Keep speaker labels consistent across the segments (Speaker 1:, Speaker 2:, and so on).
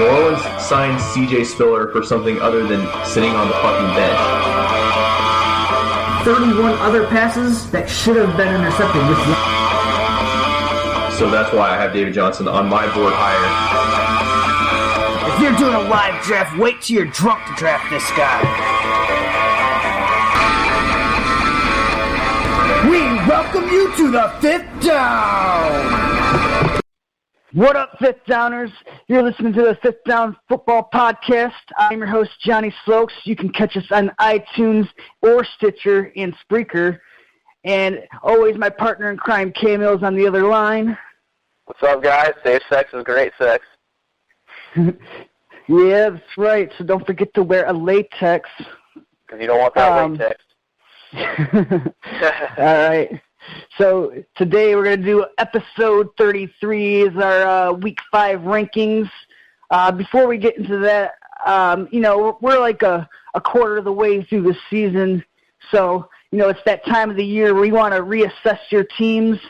Speaker 1: New Orleans signed C.J. Spiller for something other than sitting on the fucking bench.
Speaker 2: 31 other passes that should have been intercepted with one.
Speaker 1: So that's why I have David Johnson on my board higher.
Speaker 2: If you're doing a live draft, wait till you're drunk to draft this guy. We welcome you to the Fifth Down. What up, Fifth Downers? You're listening to the Fifth Down Football Podcast. I'm your host, Johnny Slokes. You can catch us on iTunes or Stitcher and Spreaker. And always my partner in crime, K-Mill, is on the other line.
Speaker 3: What's up, guys? Safe sex is great sex.
Speaker 2: Yeah, that's right. So don't forget to wear a latex.
Speaker 3: Because you don't want that latex.
Speaker 2: All right. So today we're going to do episode 33 is our Week 5 rankings. Before we get into that, we're like a quarter of the way through the season. So, it's that time of the year where you want to reassess your teams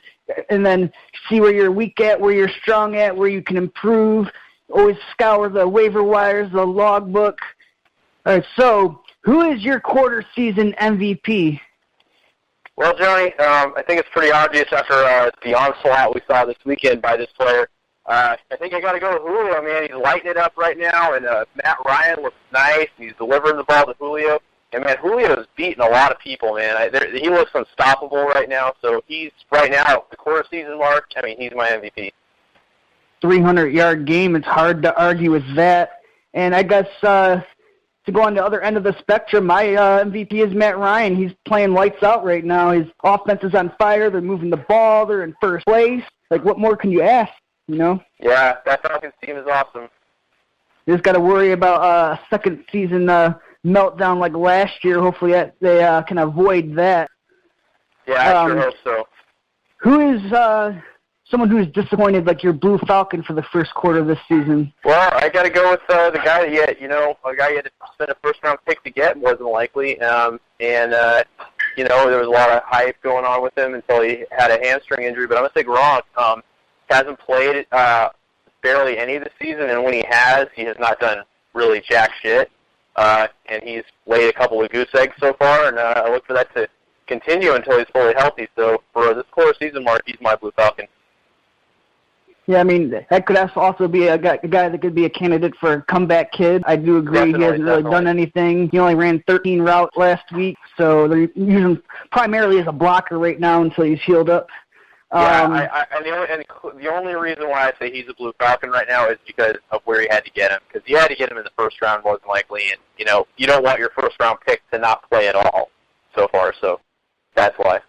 Speaker 2: and then see where you're weak at, where you're strong at, where you can improve. Always scour the waiver wires, the logbook. All right, so who is your quarter season MVP?
Speaker 3: Well, Johnny, I think it's pretty obvious after the onslaught we saw this weekend by this player. I think I got to go with Julio, man. He's lighting it up right now, and Matt Ryan looks nice. He's delivering the ball to Julio. And, man, Julio's beating a lot of people, man. He looks unstoppable right now. So he's right now at the quarter season mark. I mean, he's my MVP.
Speaker 2: 300-yard game. It's hard to argue with that. And I guess to go on the other end of the spectrum, my MVP is Matt Ryan. He's playing lights out right now. His offense is on fire. They're moving the ball. They're in first place. Like, what more can you ask,
Speaker 3: Yeah, that Falcons team is awesome.
Speaker 2: You just got to worry about a second season meltdown like last year. Hopefully they can avoid that.
Speaker 3: Yeah, I sure hope so.
Speaker 2: Who is someone who is disappointed, like your Blue Falcon, for the first quarter of this season?
Speaker 3: Well, I got to go with the guy that a guy you had to spend a first-round pick to get, more than likely. There was a lot of hype going on with him until he had a hamstring injury. But I'm going to say Gronk hasn't played barely any of the season, and when he has not done really jack shit. And he's laid a couple of goose eggs so far, and I look for that to continue until he's fully healthy. So for this quarter season mark, he's my Blue Falcon.
Speaker 2: Yeah, I mean, that could also be a guy that could be a candidate for a comeback kid. I do agree. He hasn't really done anything. He only ran 13 routes last week, so they're using him primarily as a blocker right now until he's healed up.
Speaker 3: The only reason why I say he's a Blue Falcon right now is because of where he had to get him. Because you had to get him in the first round, more than likely, and, you don't want your first-round pick to not play at all so far, so that's why.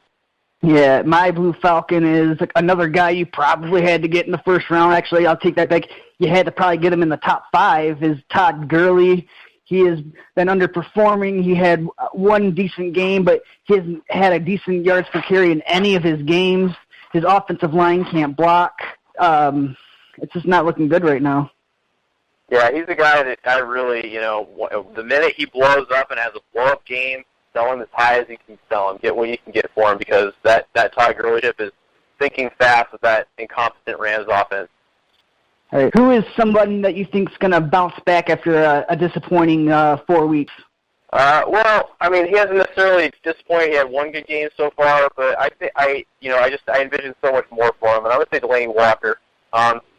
Speaker 2: Yeah, my Blue Falcon is another guy you probably had to get in the first round. Actually, I'll take that back. You had to probably get him in the top 5, is Todd Gurley. He has been underperforming. He had one decent game, but he hasn't had a decent yards per carry in any of his games. His offensive line can't block. It's just not looking good right now.
Speaker 3: Yeah, he's a guy that I really, the minute he blows up and has a blow-up game, sell him as high as you can sell him, get what you can get for him, because that Todd Gurley ship is thinking fast with that incompetent Rams offense.
Speaker 2: All right. Who is someone that you think is going to bounce back after a disappointing 4 weeks?
Speaker 3: Well, I mean, he hasn't necessarily disappointed. He had one good game so far, but I envision so much more for him, and I would say Delaney Walker.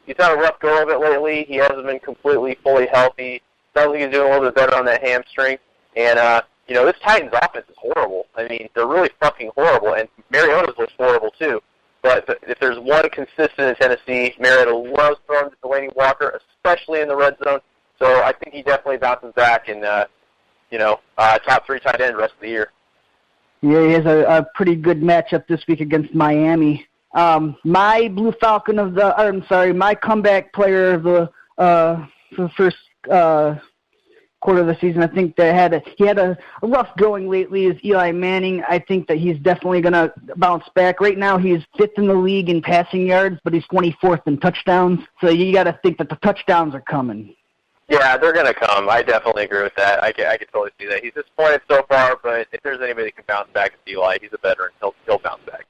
Speaker 3: He's had a rough go of it lately. He hasn't been completely fully healthy. Sounds like he's doing a little bit better on that hamstring, and this Titans offense is horrible. I mean, they're really fucking horrible, and Mariota's looks horrible too. But if there's one consistent in Tennessee, Mariota loves throwing to Delaney Walker, especially in the red zone. So I think he definitely bounces back and, top 3 tight end the rest of the year.
Speaker 2: Yeah, he has a pretty good matchup this week against Miami. My Blue Falcon my comeback player of the for the first quarter of the season, I think that he had a rough going lately, is Eli Manning. I think that he's definitely going to bounce back. Right now he's 5th in the league in passing yards, but he's 24th in touchdowns. So you got to think that the touchdowns are coming.
Speaker 3: Yeah, they're going to come. I definitely agree with that. I can totally see that. He's disappointed so far, but if there's anybody that can bounce back, it's Eli. He's a veteran. He'll bounce back.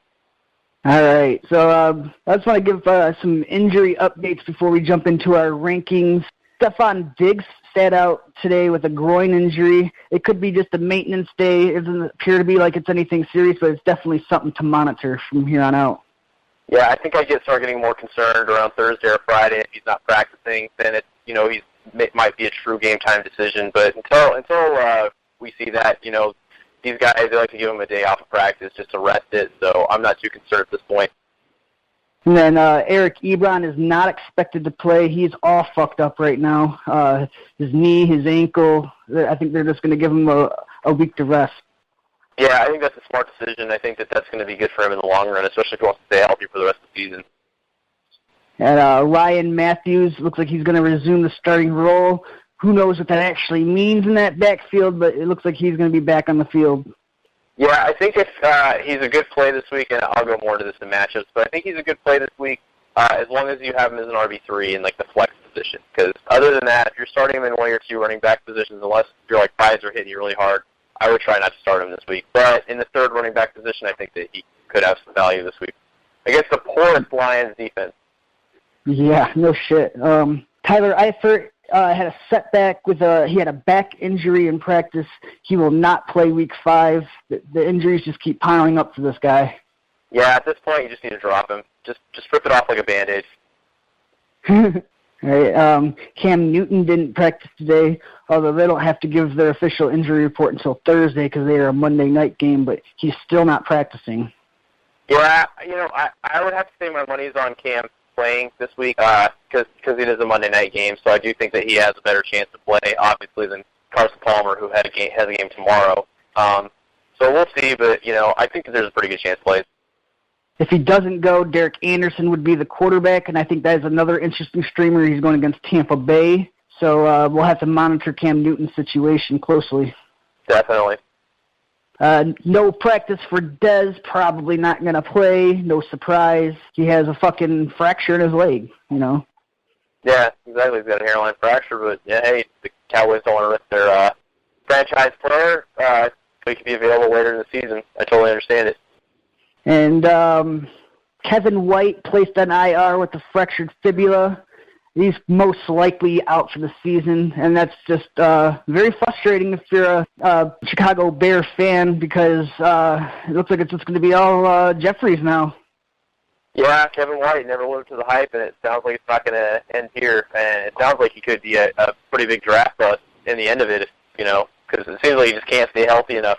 Speaker 2: All right. So I just want to give some injury updates before we jump into our rankings. Stephon Diggs sat out today with a groin injury. It could be just a maintenance day. It doesn't appear to be like it's anything serious, but it's definitely something to monitor from here on out.
Speaker 3: Yeah, I think I start getting more concerned around Thursday or Friday if he's not practicing. Then it might be a true game time decision. But until we see that, these guys, they like to give him a day off of practice just to rest it. So I'm not too concerned at this point.
Speaker 2: And then Eric Ebron is not expected to play. He's all fucked up right now. His knee, his ankle. I think they're just going to give him a week to rest.
Speaker 3: Yeah, I think that's a smart decision. I think that's going to be good for him in the long run, especially if he wants to stay healthy for the rest of the season.
Speaker 2: And Ryan Matthews looks like he's going to resume the starting role. Who knows what that actually means in that backfield, but it looks like he's going to be back on the field.
Speaker 3: Yeah, I think if he's a good play this week, and I'll go more into this in matchups, but I think he's a good play this week as long as you have him as an RB3 in like the flex position. Because other than that, if you're starting him in one of your two running back positions, unless you're like guys are hitting you really hard, I would try not to start him this week. But in the third running back position, I think that he could have some value this week against the poorest Lions defense. Yeah,
Speaker 2: no shit. Tyler Eifert had a setback he had a back injury in practice. He will not play week 5. The injuries just keep piling up for this guy.
Speaker 3: Yeah, at this point, you just need to drop him. Just rip it off like a Band-Aid.
Speaker 2: Right, Cam Newton didn't practice today, although they don't have to give their official injury report until Thursday because they are a Monday night game, but he's still not practicing.
Speaker 3: Yeah, I would have to say my money's on Cam playing this week because it is a Monday night game, so I do think that he has a better chance to play, obviously, than Carson Palmer, who has a game tomorrow. So we'll see, but, I think that there's a pretty good chance he plays.
Speaker 2: If he doesn't go, Derek Anderson would be the quarterback, and I think that is another interesting streamer. He's going against Tampa Bay, so we'll have to monitor Cam Newton's situation closely.
Speaker 3: Definitely.
Speaker 2: No practice for Dez, probably not going to play. No surprise. He has a fucking fracture in his leg,
Speaker 3: Yeah, exactly. He's got a hairline fracture, but, yeah, hey, the Cowboys don't want to risk their franchise player, so he could be available later in the season. I totally understand it.
Speaker 2: And Kevin White placed on IR with a fractured fibula. He's most likely out for the season, and that's just very frustrating if you're a Chicago Bear fan because it looks like it's just going to be all Jeffries now.
Speaker 3: Yeah, Kevin White never lived to the hype, and it sounds like it's not going to end here. And it sounds like he could be a pretty big draft bust in the end of it, because it seems like he just can't stay healthy enough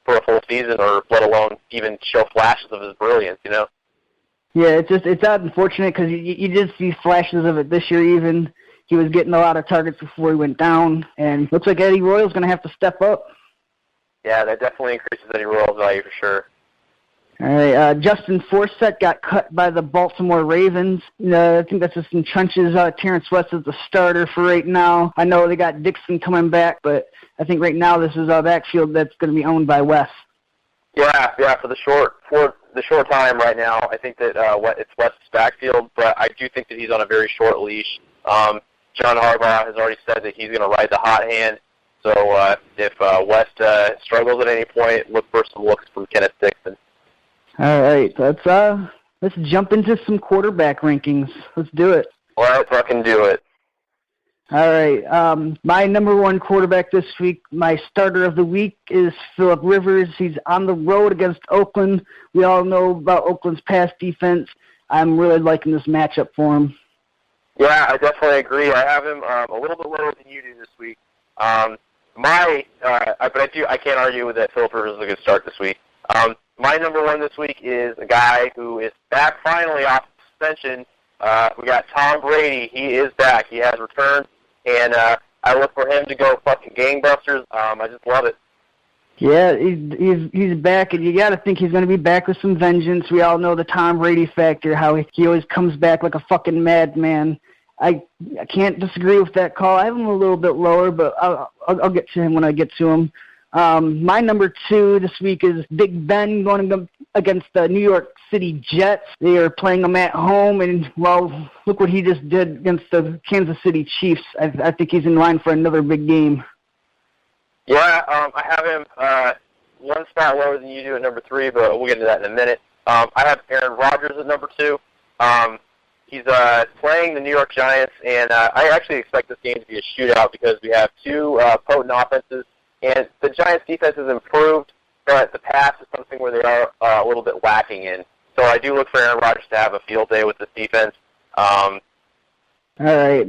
Speaker 3: for a full season, or let alone even show flashes of his brilliance,
Speaker 2: Yeah, it's unfortunate because you did see flashes of it this year even. He was getting a lot of targets before he went down, and looks like Eddie Royal's going to have to step up.
Speaker 3: Yeah, that definitely increases Eddie Royal's value for sure.
Speaker 2: All right, Justin Forsett got cut by the Baltimore Ravens. I think that's just in trenches. Terrence West is the starter for right now. I know they got Dixon coming back, but I think right now this is a backfield that's going to be owned by West.
Speaker 3: Yeah, for the short time right now, I think that it's West's backfield, but I do think that he's on a very short leash. John Harbaugh has already said that he's going to ride the hot hand. So if West struggles at any point, look for some looks from Kenneth Dixon.
Speaker 2: All right, let's jump into some quarterback rankings. Let's do it.
Speaker 3: Let's fucking do it.
Speaker 2: All right, my number one quarterback this week, my starter of the week, is Phillip Rivers. He's on the road against Oakland. We all know about Oakland's pass defense. I'm really liking this matchup for him.
Speaker 3: Yeah, I definitely agree. I have him a little bit lower than you do this week. But I can't argue with that Phillip Rivers is a good start this week. My number one this week is a guy who is back finally off suspension. We got Tom Brady. He is back. He has returned. And I look for him to go fucking gangbusters. I just love it.
Speaker 2: Yeah, he's back, and you got to think he's going to be back with some vengeance. We all know the Tom Brady factor, how he always comes back like a fucking madman. I can't disagree with that call. I have him a little bit lower, but I'll get to him when I get to him. My number two this week is Big Ben going against the New York City Jets. They are playing them at home, and, well, look what he just did against the Kansas City Chiefs. I think he's in line for another big game.
Speaker 3: Yeah, I have him one spot lower than you do at number 3, but we'll get into that in a minute. I have Aaron Rodgers at number 2. He's playing the New York Giants, and I actually expect this game to be a shootout because we have two potent offenses, and the Giants' defense has improved, but the pass is something where they are a little bit lacking in. So I do look for Aaron Rodgers to have a field day with this defense.
Speaker 2: All right,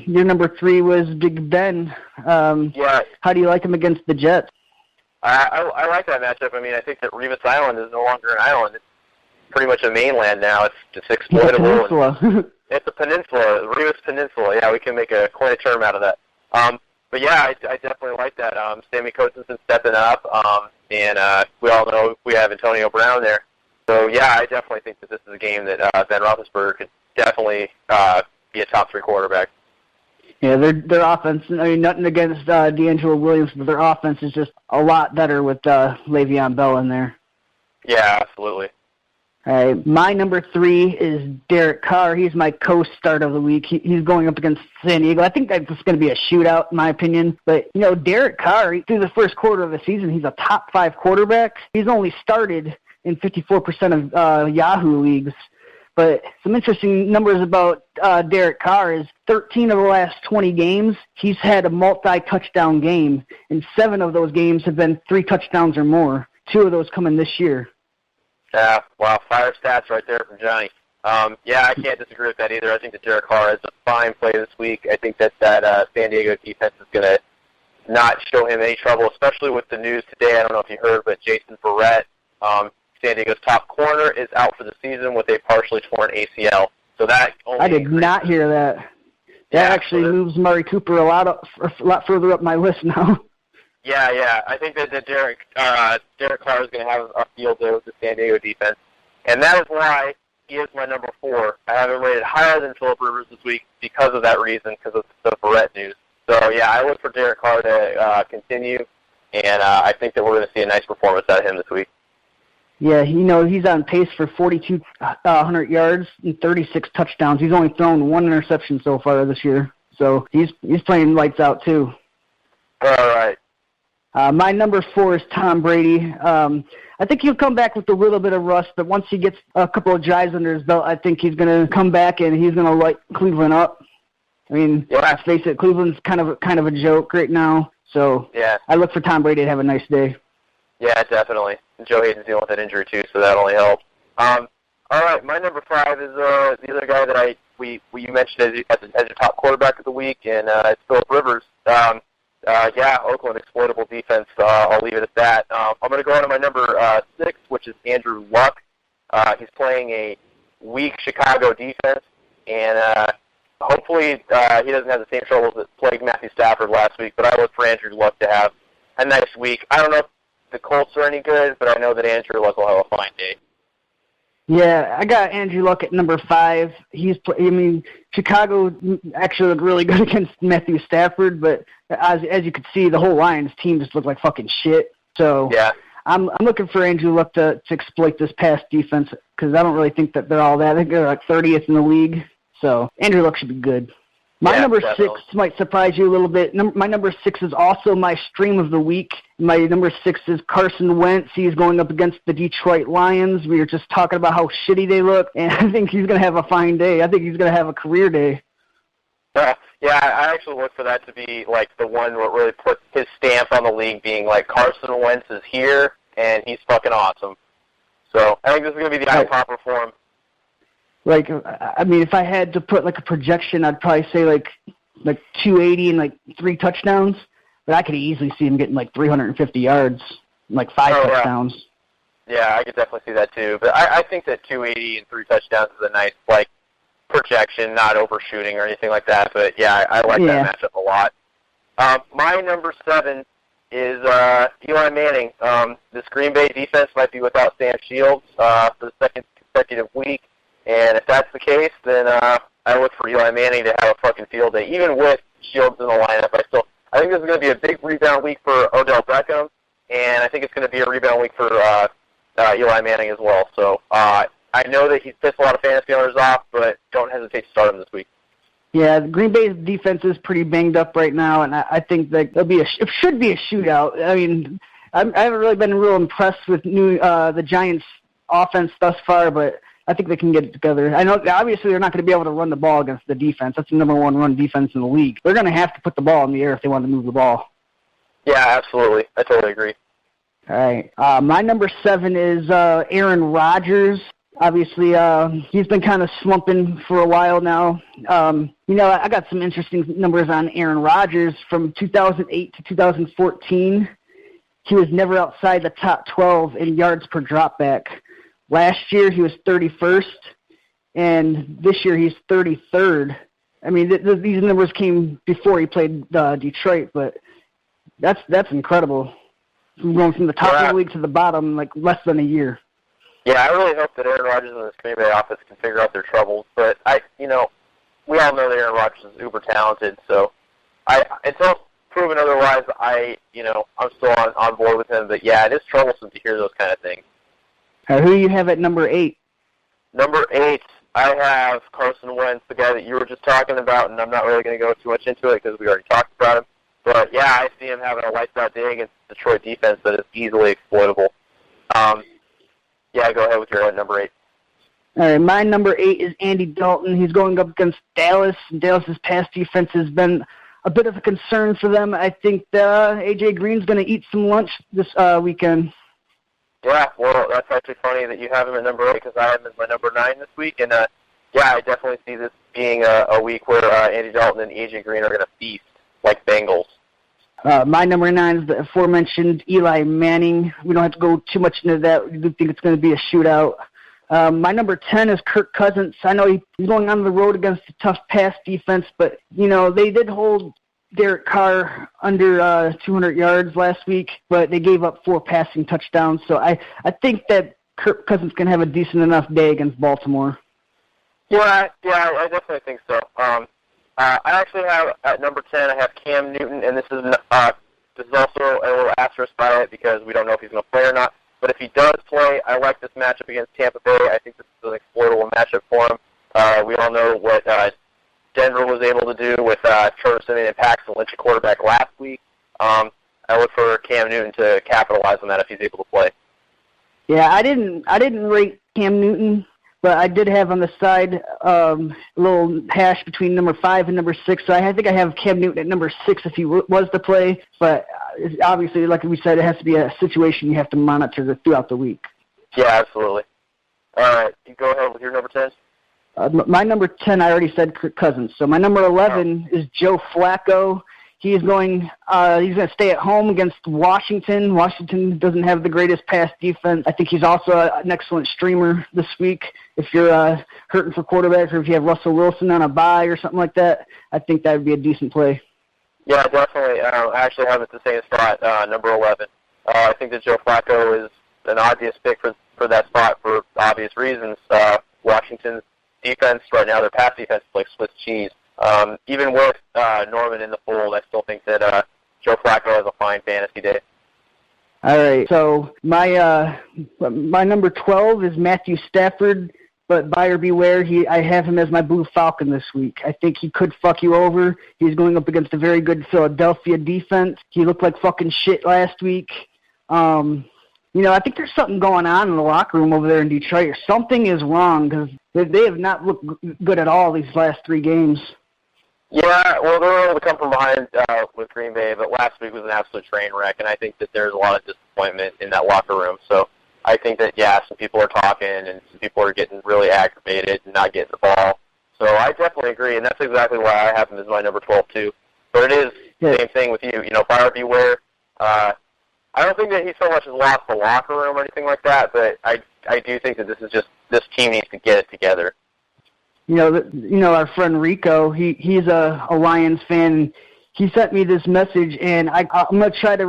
Speaker 2: your number 3 was Big Ben.
Speaker 3: Yeah.
Speaker 2: How do you like him against the Jets?
Speaker 3: I like that matchup. I mean, I think that Revis Island is no longer an island. It's pretty much a mainland now. It's just exploitable. It's a peninsula, Revis Peninsula. Yeah, we can make a coin a term out of that. But yeah, I definitely like that. Sammy Coates been stepping up, and we all know we have Antonio Brown there. So yeah, I definitely think that this is a game that Ben Roethlisberger could definitely be a top 3 quarterback.
Speaker 2: Yeah, their offense, I mean, nothing against D'Angelo Williams, but their offense is just a lot better with Le'Veon Bell in there.
Speaker 3: Yeah, absolutely.
Speaker 2: All right, my number 3 is Derek Carr. He's my co-start of the week. He's going up against San Diego. I think that's going to be a shootout, in my opinion. But, you know, Derek Carr, through the first quarter of the season, he's a top 5 quarterback. He's only started in 54% of Yahoo leagues. But some interesting numbers about Derek Carr is 13 of the last 20 games, he's had a multi-touchdown game, and 7 of those games have been 3 touchdowns or more. 2 of those coming this year.
Speaker 3: Yeah, wow, fire stats right there from Johnny. Yeah, I can't disagree with that either. I think that Derek Carr is a fine play this week. I think that San Diego defense is going to not show him any trouble, especially with the news today. I don't know if you heard, but Jason Verrett, San Diego's top corner, is out for the season with a partially torn ACL. So that only
Speaker 2: I did not hear that. That actually moves Murray Cooper a lot further up my list now.
Speaker 3: Yeah. I think that Derek Carr is going to have a field day with the San Diego defense. And that is why he is my number 4. I have him rated higher than Phillip Rivers this week because of that reason, because of the Verrett news. So, yeah, I look for Derek Carr to continue, and I think that we're going to see a nice performance out of him this week.
Speaker 2: Yeah, he's on pace for 4,200 yards and 36 touchdowns. He's only thrown 1 interception so far this year. So he's playing lights out, too.
Speaker 3: All right.
Speaker 2: My number 4 is Tom Brady. I think he'll come back with a little bit of rust, but once he gets a couple of drives under his belt, I think he's going to come back and he's going to light Cleveland up. I mean, let's face it, Cleveland's kind of a joke right now. So I look for Tom Brady to have a nice day. Yeah,
Speaker 3: definitely. And Joe Hayden's dealing with that injury too, so that only helps. All right, my number 5 is the other guy that you mentioned as your top quarterback of the week, and it's Phillip Rivers. Oakland exploitable defense. I'll leave it at that. I'm going to go on to my number 6, which is Andrew Luck. He's playing a weak Chicago defense, and hopefully he doesn't have the same troubles that plagued Matthew Stafford last week, but I look for Andrew Luck to have a nice week. I don't know if the Colts are any good, but I know that Andrew Luck will have a fine day.
Speaker 2: Yeah, I got Andrew Luck at number 5. Chicago actually looked really good against Matthew Stafford, but as you could see, the whole Lions team just looked like fucking shit. So I'm looking for Andrew Luck to exploit this pass defense because I don't really think that they're all that. I think they're like 30th in the league. So Andrew Luck should be good. My number 6 might surprise you a little bit. My number 6 is also my stream of the week. My number 6 is Carson Wentz. He's going up against the Detroit Lions. We were just talking about how shitty they look, and I think he's going to have a fine day. I think he's going to have a career day.
Speaker 3: I actually look for that to be like the one where it really puts his stamp on the league, being like Carson Wentz is here, and he's fucking awesome. So I think this is going to be the eye-popper for him.
Speaker 2: Like, I mean, if I had to put, like, a projection, I'd probably say, like 280 and, like, 3 touchdowns. But I could easily see him getting, like, 350 yards and, like, 5 touchdowns.
Speaker 3: Yeah, I could definitely see that, too. But I think that 280 and 3 touchdowns is a nice, like, projection, not overshooting or anything like that. But, yeah, I like that matchup a lot. My number 7 is Eli Manning. This Green Bay defense might be without Sam Shields for the second consecutive week. And if that's the case, then I look for Eli Manning to have a fucking field day. Even with Shields in the lineup, I think this is going to be a big rebound week for Odell Beckham, and I think it's going to be a rebound week for Eli Manning as well. So I know that he's pissed a lot of fantasy owners off, but don't hesitate to start him this week.
Speaker 2: Yeah, the Green Bay's defense is pretty banged up right now, and I think that it should be a shootout. I mean, I haven't really been real impressed with the Giants' offense thus far, but I think they can get it together. I know obviously they're not going to be able to run the ball against the defense. That's the number one run defense in the league. They're going to have to put the ball in the air if they want to move the ball.
Speaker 3: Yeah, absolutely. I totally agree.
Speaker 2: All right. My number 7 is Aaron Rodgers. Obviously, he's been kind of slumping for a while now. I got some interesting numbers on Aaron Rodgers. From 2008 to 2014, he was never outside the top 12 in yards per dropback. Last year, he was 31st, and this year he's 33rd. I mean, these numbers came before he played Detroit, but that's incredible. Going from the top of the league to the bottom, like less than a year.
Speaker 3: Yeah, I really hope that Aaron Rodgers and his Green Bay offense can figure out their troubles. But we all know that Aaron Rodgers is uber talented. So, until proven otherwise, I'm still on board with him. But yeah, it is troublesome to hear those kind of things.
Speaker 2: Who do you have at number 8?
Speaker 3: Number 8, I have Carson Wentz, the guy that you were just talking about, and I'm not really going to go too much into it because we already talked about him. But yeah, I see him having a lights-out day against the Detroit defense that is easily exploitable. Yeah, go ahead with your number 8.
Speaker 2: All right, my number 8 is Andy Dalton. He's going up against Dallas. Dallas's pass defense has been a bit of a concern for them. I think A.J. Green's going to eat some lunch this weekend.
Speaker 3: Yeah, well, that's actually funny that you have him at number 8 because I have him as my number 9 this week. And, yeah, I definitely see this being a week where Andy Dalton and A.J. Green are going to feast like Bengals.
Speaker 2: My number 9 is the aforementioned Eli Manning. We don't have to go too much into that. We do think it's going to be a shootout. My number 10 is Kirk Cousins. I know he's going on the road against a tough pass defense, but, they did hold Derek Carr under 200 yards last week, but they gave up 4 passing touchdowns. So I think that Kirk Cousins can have a decent enough day against Baltimore.
Speaker 3: Yeah, I definitely think so. I actually have, at number 10, I have Cam Newton, and this is also a little asterisk by it because we don't know if he's going to play or not. But if he does play, I like this matchup against Tampa Bay. I think this is an exploitable matchup for him. We all know what Denver was able to do with Trevor Siemian and Paxton Lynch at quarterback last week. I look for Cam Newton to capitalize on that if he's able to play.
Speaker 2: Yeah, I didn't rate Cam Newton, but I did have on the side a little hash between number 5 and number 6. So I think I have Cam Newton at number 6 if he was to play. But obviously, like we said, it has to be a situation you have to monitor throughout the week.
Speaker 3: Yeah, absolutely. All right, you go ahead with your number 10.
Speaker 2: My number 10, I already said Kirk Cousins. So my number 11 is Joe Flacco. He's going to stay at home against Washington. Washington doesn't have the greatest pass defense. I think he's also an excellent streamer this week. If you're hurting for quarterback or if you have Russell Wilson on a bye or something like that, I think that would be a decent play.
Speaker 3: Yeah, definitely. I actually have it the same spot, number 11. I think that Joe Flacco is an obvious pick for that spot for obvious reasons. Washington's defense right now, their pass defense is like Swiss cheese. Even with Norman in the fold, I still think that Joe Flacco has a fine fantasy day.
Speaker 2: All right, so my number 12 is Matthew Stafford, but buyer beware. I have him as my Blue Falcon this week. I think he could fuck you over. He's going up against a very good Philadelphia defense. He looked like fucking shit last week. I think there's something going on in the locker room over there in Detroit. Something is wrong because they have not looked good at all these last 3 games.
Speaker 3: Yeah, well, they were able to come from behind with Green Bay, but last week was an absolute train wreck, and I think that there's a lot of disappointment in that locker room. So I think that, yeah, some people are talking and some people are getting really aggravated and not getting the ball. So I definitely agree, and that's exactly why I have him as my number 12, too. But it is the same thing with you. Buyer beware. I don't think that he so much has lost the locker room or anything like that, but I do think that this team needs to get it together.
Speaker 2: Our friend Rico, he's a Lions fan. He sent me this message, and I'm going to try to,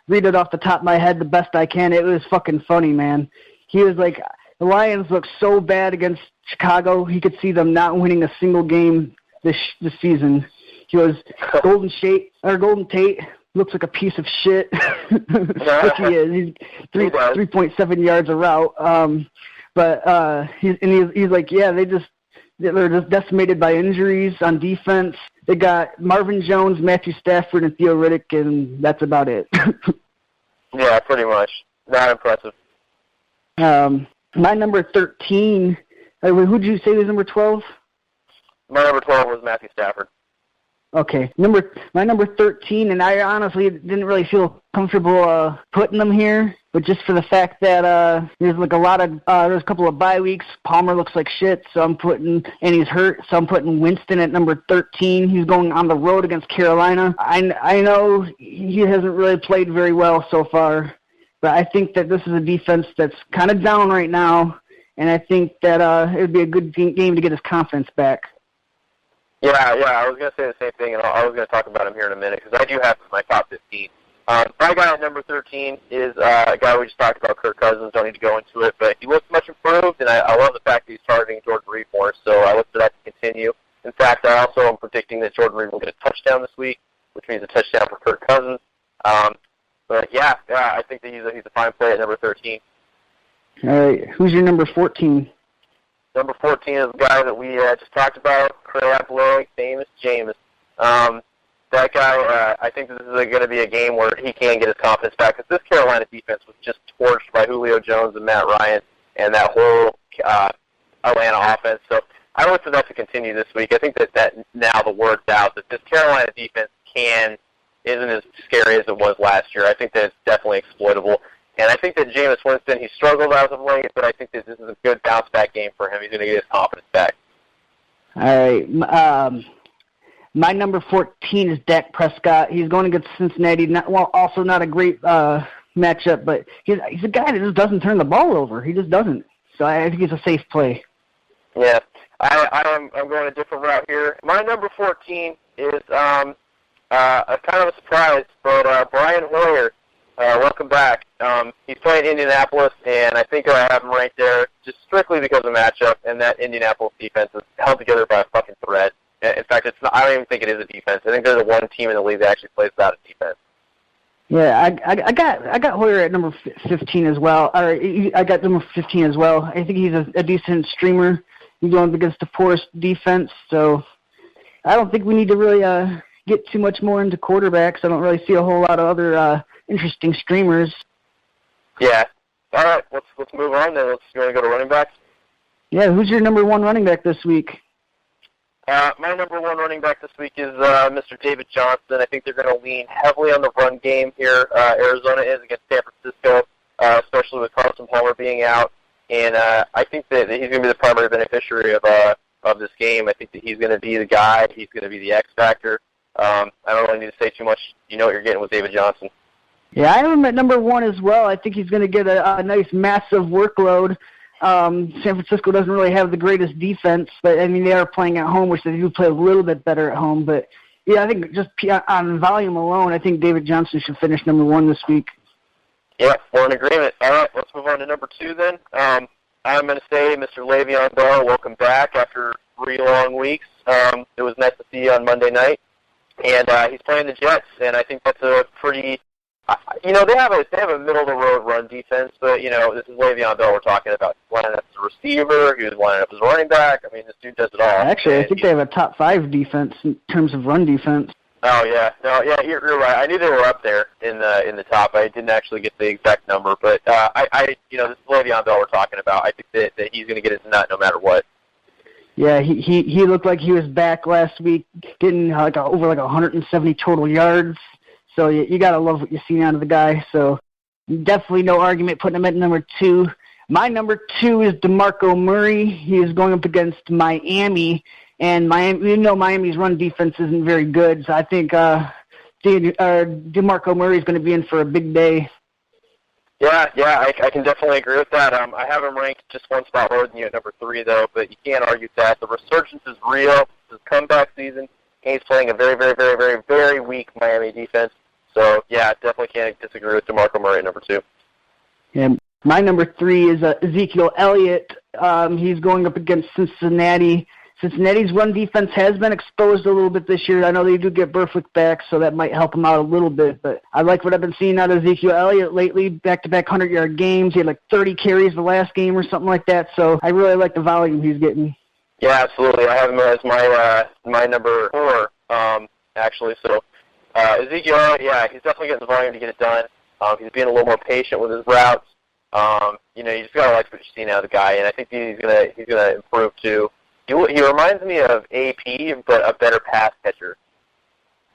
Speaker 2: read it off the top of my head the best I can. It was fucking funny, man. He was like, the Lions look so bad against Chicago, he could see them not winning a single game this season. He goes, Golden Tate looks like a piece of shit, which he is. He's 3.7 yards a route. He's like, yeah, they're just decimated by injuries on defense. They got Marvin Jones, Matthew Stafford, and Theo Riddick, and that's about it.
Speaker 3: Yeah, pretty much. Not impressive.
Speaker 2: My number 13 Who'd you say was number 12?
Speaker 3: My number 12 was Matthew Stafford.
Speaker 2: Okay, my number 13, and I honestly didn't really feel comfortable putting them here, but just for the fact that there's like there's a couple of bye weeks. Palmer looks like shit, and he's hurt, so I'm putting Winston at number 13. He's going on the road against Carolina. I know he hasn't really played very well so far, but I think that this is a defense that's kind of down right now, and I think that it would be a good game to get his confidence back.
Speaker 3: Yeah, I was going to say the same thing, and I was going to talk about him here in a minute, because I do have my top 15. My guy at number 13 is a guy we just talked about, Kirk Cousins. Don't need to go into it, but he looks much improved, and I love the fact that he's targeting Jordan Reed more, so I look for that to continue. In fact, I also am predicting that Jordan Reed will get a touchdown this week, which means a touchdown for Kirk Cousins. But yeah, I think that he's a fine player at number 13.
Speaker 2: All right, who's your number 14?
Speaker 3: Number 14 is the guy that we just talked about, crab leg, famous Jameis. That guy, I think this is going to be a game where he can get his confidence back, because this Carolina defense was just torched by Julio Jones and Matt Ryan and that whole Atlanta offense. So I look for that to continue this week. I think that now the word's out that this Carolina defense isn't as scary as it was last year. I think that it's definitely exploitable. And I think that Jameis Winston, he struggled as of late, but I think that this is a good bounce-back game for him. He's going to get his confidence back.
Speaker 2: All right. My number 14 is Dak Prescott. He's going against Cincinnati. Also not a great matchup, but he's a guy that just doesn't turn the ball over. He just doesn't. So I think he's a safe play.
Speaker 3: Yeah. I'm going a different route here. My number 14 is a kind of a surprise, but Brian Hoyer. Welcome back. He's playing Indianapolis, and I think I have him right there just strictly because of the matchup, and that Indianapolis defense is held together by a fucking thread. In fact, it's not, I don't even think it is a defense. I think they're the one team in the league that actually plays without a defense.
Speaker 2: Yeah, I got Hoyer at number 15 as well. I got number 15 as well. I think he's a decent streamer. He's going against the poorest defense, so I don't think we need to really get too much more into quarterbacks. I don't really see a whole lot of other interesting streamers.
Speaker 3: Yeah. All right, let's move on then. You want to go to running backs?
Speaker 2: Yeah, who's your number one running back this week?
Speaker 3: My number one running back this week is Mr. David Johnson. I think they're going to lean heavily on the run game here. Arizona is against San Francisco, especially with Carson Palmer being out. And I think that he's going to be the primary beneficiary of this game. I think that he's going to be the guy. He's going to be the X factor. I don't really need to say too much. You know what you're getting with David Johnson.
Speaker 2: Yeah, I have him at number one as well. I think he's going to get a nice, massive workload. San Francisco doesn't really have the greatest defense, but, I mean, they are playing at home, which they do play a little bit better at home. But, yeah, I think just on volume alone, I think David Johnson should finish number one this week.
Speaker 3: Yeah, we're in agreement. All right, let's move on to number two then. I'm going to say Mr. Le'Veon Bell, welcome back after 3 long weeks. It was nice to see you on Monday night. And he's playing the Jets, and I think that's a pretty they have a middle-of-the-road run defense, but, this is Le'Veon Bell we're talking about. He's lining up as a receiver. He was lining up as a running back. I mean, this dude does it all.
Speaker 2: Actually, I think they have a top 5 defense in terms of run defense.
Speaker 3: Oh, yeah. No, yeah, you're right. I knew they were up there in the top. I didn't actually get the exact number, but this is Le'Veon Bell we're talking about. I think that he's going to get his nut no matter what.
Speaker 2: Yeah, he looked like he was back last week, getting over 170 total yards. So you got to love what you've seen out of the guy. So definitely no argument putting him at number 2. My number 2 is DeMarco Murray. He is going up against Miami. And Miami's run defense isn't very good. So I think DeMarco Murray is going to be in for a big day.
Speaker 3: Yeah, I can definitely agree with that. I have him ranked just one spot lower than you at number 3, though, but you can't argue that. The resurgence is real. This is comeback season. He's playing a very, very, very, very, very weak Miami defense. So, yeah, definitely can't disagree with DeMarco Murray at number 2.
Speaker 2: Yeah, my number 3 is Ezekiel Elliott. He's going up against Cincinnati. Cincinnati's run defense has been exposed a little bit this year. I know they do get Burfict back, so that might help him out a little bit. But I like what I've been seeing out of Ezekiel Elliott lately, back-to-back 100-yard games. He had 30 carries the last game or something like that. So I really like the volume he's getting. Yeah,
Speaker 3: absolutely. I have him as my number 4, actually. So Ezekiel Elliott, yeah, he's definitely getting the volume to get it done. He's being a little more patient with his routes. You just gotta like what you're seeing out of the guy, and I think he's gonna improve too. He reminds me of AP, but a better pass catcher.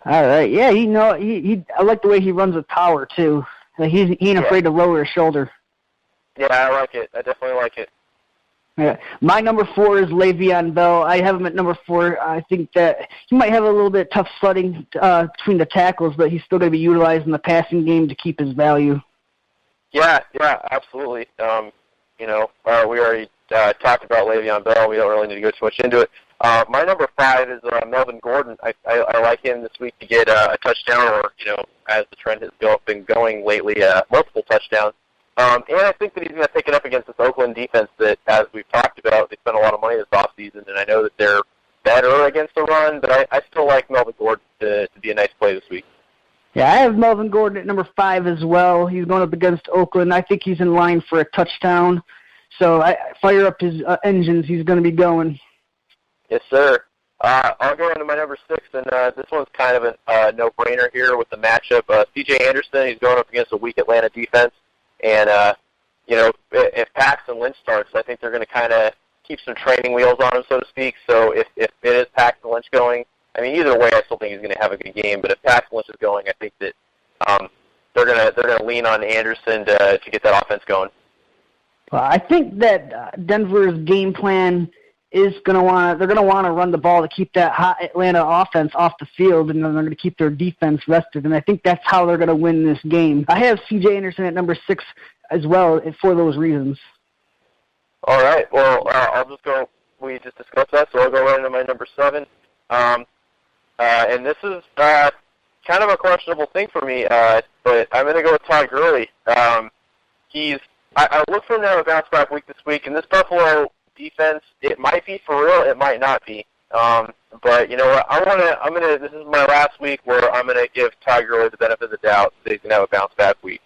Speaker 2: All right, yeah, I like the way he runs with power too. Like he ain't afraid to lower his shoulder.
Speaker 3: Yeah, I like it. I definitely like it.
Speaker 2: Yeah. My number 4 is Le'Veon Bell. I have him at number 4. I think that he might have a little bit tough sledding between the tackles, but he's still going to be utilized in the passing game to keep his value.
Speaker 3: Yeah, absolutely. We already talked about Le'Veon Bell. We don't really need to go too much into it. My number 5 is Melvin Gordon. I like him this week to get a touchdown, or as the trend has been going lately, multiple touchdowns. And I think that he's going to pick it up against this Oakland defense that, as we've talked about, they spent a lot of money this offseason, and I know that they're better against the run, but I still like Melvin Gordon to be a nice play this week.
Speaker 2: Yeah, I have Melvin Gordon at number 5 as well. He's going up against Oakland. I think he's in line for a touchdown. So I fire up his engines. He's going to be going.
Speaker 3: Yes, sir. I'll go into my number 6, and this one's kind of a no-brainer here with the matchup. C.J. Anderson, he's going up against a weak Atlanta defense. And, if Paxton Lynch starts, I think they're going to kind of keep some training wheels on him, so to speak. So if it is Paxton Lynch going, I mean, either way, I still think he's going to have a good game. But if Paxton Lynch is going, I think that they're going to lean on Anderson to get that offense going.
Speaker 2: Well, I think that Denver's game plan is they're going to want to run the ball to keep that hot Atlanta offense off the field, and then they're going to keep their defense rested. And I think that's how they're going to win this game. I have C.J. Anderson at number 6 as well for those reasons.
Speaker 3: All right. Well, I'll just go. We just discussed that, so I'll go right into my number 7. And this is kind of a questionable thing for me, but I'm going to go with Todd Gurley. I look for him to have a bounce-back week this week, and this Buffalo defense, it might be for real, it might not be. But you know what? This is my last week where I'm gonna give Todd Gurley the benefit of the doubt that he's gonna have a bounce back week.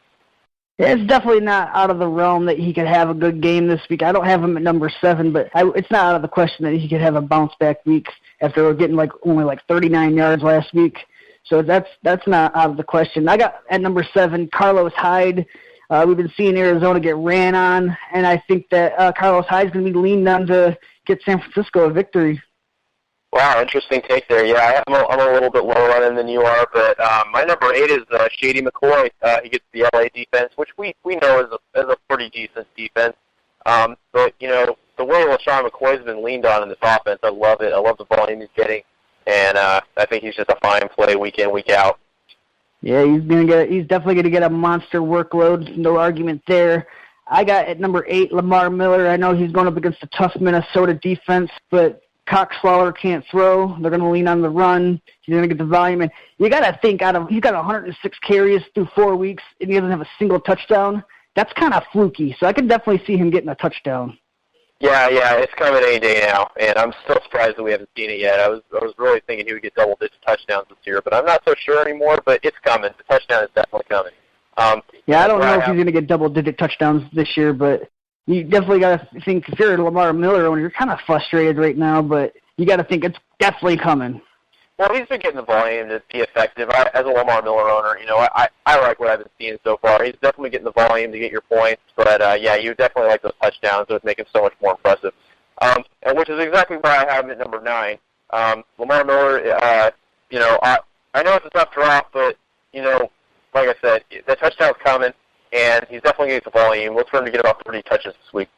Speaker 2: Yeah, it's definitely not out of the realm that he could have a good game this week. I don't have him at number 7, but it's not out of the question that he could have a bounce back week after getting only 39 yards last week. So that's not out of the question. I got at number 7 Carlos Hyde. We've been seeing Arizona get ran on, and I think that Carlos Hyde's going to be leaned on to get San Francisco a victory.
Speaker 3: Wow, interesting take there. Yeah, I'm a little bit lower on him than you are, but my number 8 is Shady McCoy. He gets the LA defense, which we know is a pretty decent defense. But the way LaShawn McCoy's been leaned on in this offense, I love it. I love the volume he's getting, and I think he's just a fine play week in, week out.
Speaker 2: Yeah, he's definitely gonna get a monster workload. No argument there. I got at number 8 Lamar Miller. I know he's going up against a tough Minnesota defense, but Coxswaller can't throw. They're going to lean on the run. He's going to get the volume. And you got to think he's got 106 carries through 4 weeks, and he doesn't have a single touchdown. That's kind of fluky. So I could definitely see him getting a touchdown.
Speaker 3: Yeah, it's coming any day now, and I'm still surprised that we haven't seen it yet. I was really thinking he would get double-digit touchdowns this year, but I'm not so sure anymore. But it's coming. The touchdown is definitely coming.
Speaker 2: I don't know if he's going to get double-digit touchdowns this year, but you definitely got to think if you're Lamar Miller, when you're kind of frustrated right now, but you got to think it's definitely coming.
Speaker 3: Well, he's been getting the volume to be effective. As a Lamar Miller owner, I like what I've been seeing so far. He's definitely getting the volume to get your points, but you definitely like those touchdowns. So it make him so much more impressive. And which is exactly why I have him at number 9. Lamar Miller, I know it's a tough drop, but like I said, the touchdown's coming, and he's definitely getting the volume. Look for him to get about 30 touches this week.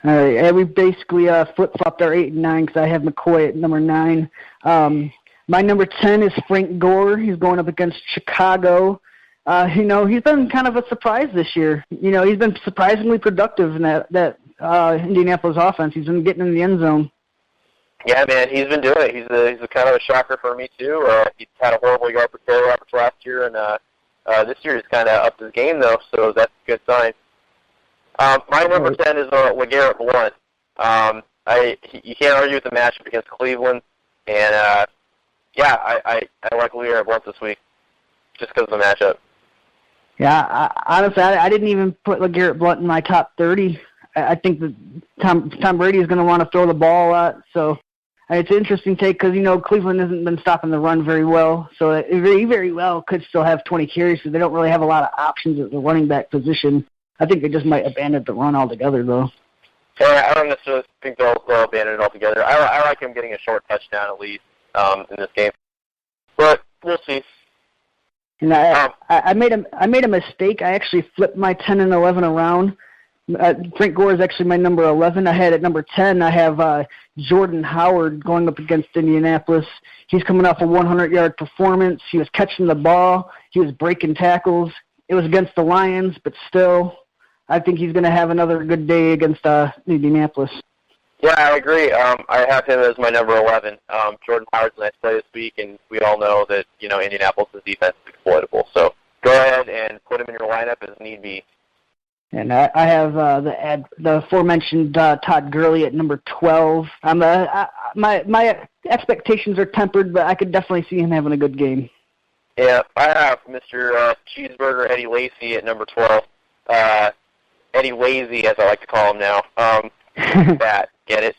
Speaker 2: All right, and we basically flip-flopped our 8 and 9 because I have McCoy at number 9. My number 10 is Frank Gore. He's going up against Chicago. He's been kind of a surprise this year. He's been surprisingly productive in that Indianapolis offense. He's been getting in the end zone.
Speaker 3: Yeah, man, he's been doing it. He's a kind of a shocker for me, too. He had a horrible yard per carry average last year, and this year he's kind of upped his game, though, so that's a good sign. My number 10 is LeGarrette Blount. You can't argue with the matchup against Cleveland, and I like LeGarrette Blount this week just because of the matchup.
Speaker 2: Yeah, honestly, I didn't even put LeGarrette Blount in my top 30. I think that Tom Brady is going to want to throw the ball a lot, so it's an interesting take because, Cleveland hasn't been stopping the run very well, so it very, very well could still have 20 carries because they don't really have a lot of options at the running back position. I think they just might abandon the run altogether, though.
Speaker 3: Yeah, I don't necessarily think they'll abandon it altogether. I like him getting a short touchdown at least in this game, but we'll see.
Speaker 2: And I made a mistake. I actually flipped my 10 and 11 around. Frank Gore is actually my number 11. I had at number 10. I have Jordan Howard going up against Indianapolis. He's coming off a 100-yard performance. He was catching the ball. He was breaking tackles. It was against the Lions, but still, I think he's going to have another good day against Indianapolis.
Speaker 3: Yeah, I agree. I have him as my number 11. Jordan Howard's a nice play this week, and we all know that Indianapolis' defense is exploitable. So go ahead and put him in your lineup as need be.
Speaker 2: And I have the aforementioned Todd Gurley at number 12. My expectations are tempered, but I could definitely see him having a good game.
Speaker 3: Yeah, I have Mr. Cheeseburger Eddie Lacy at number 12. Eddie Lazy, as I like to call him now. Get it?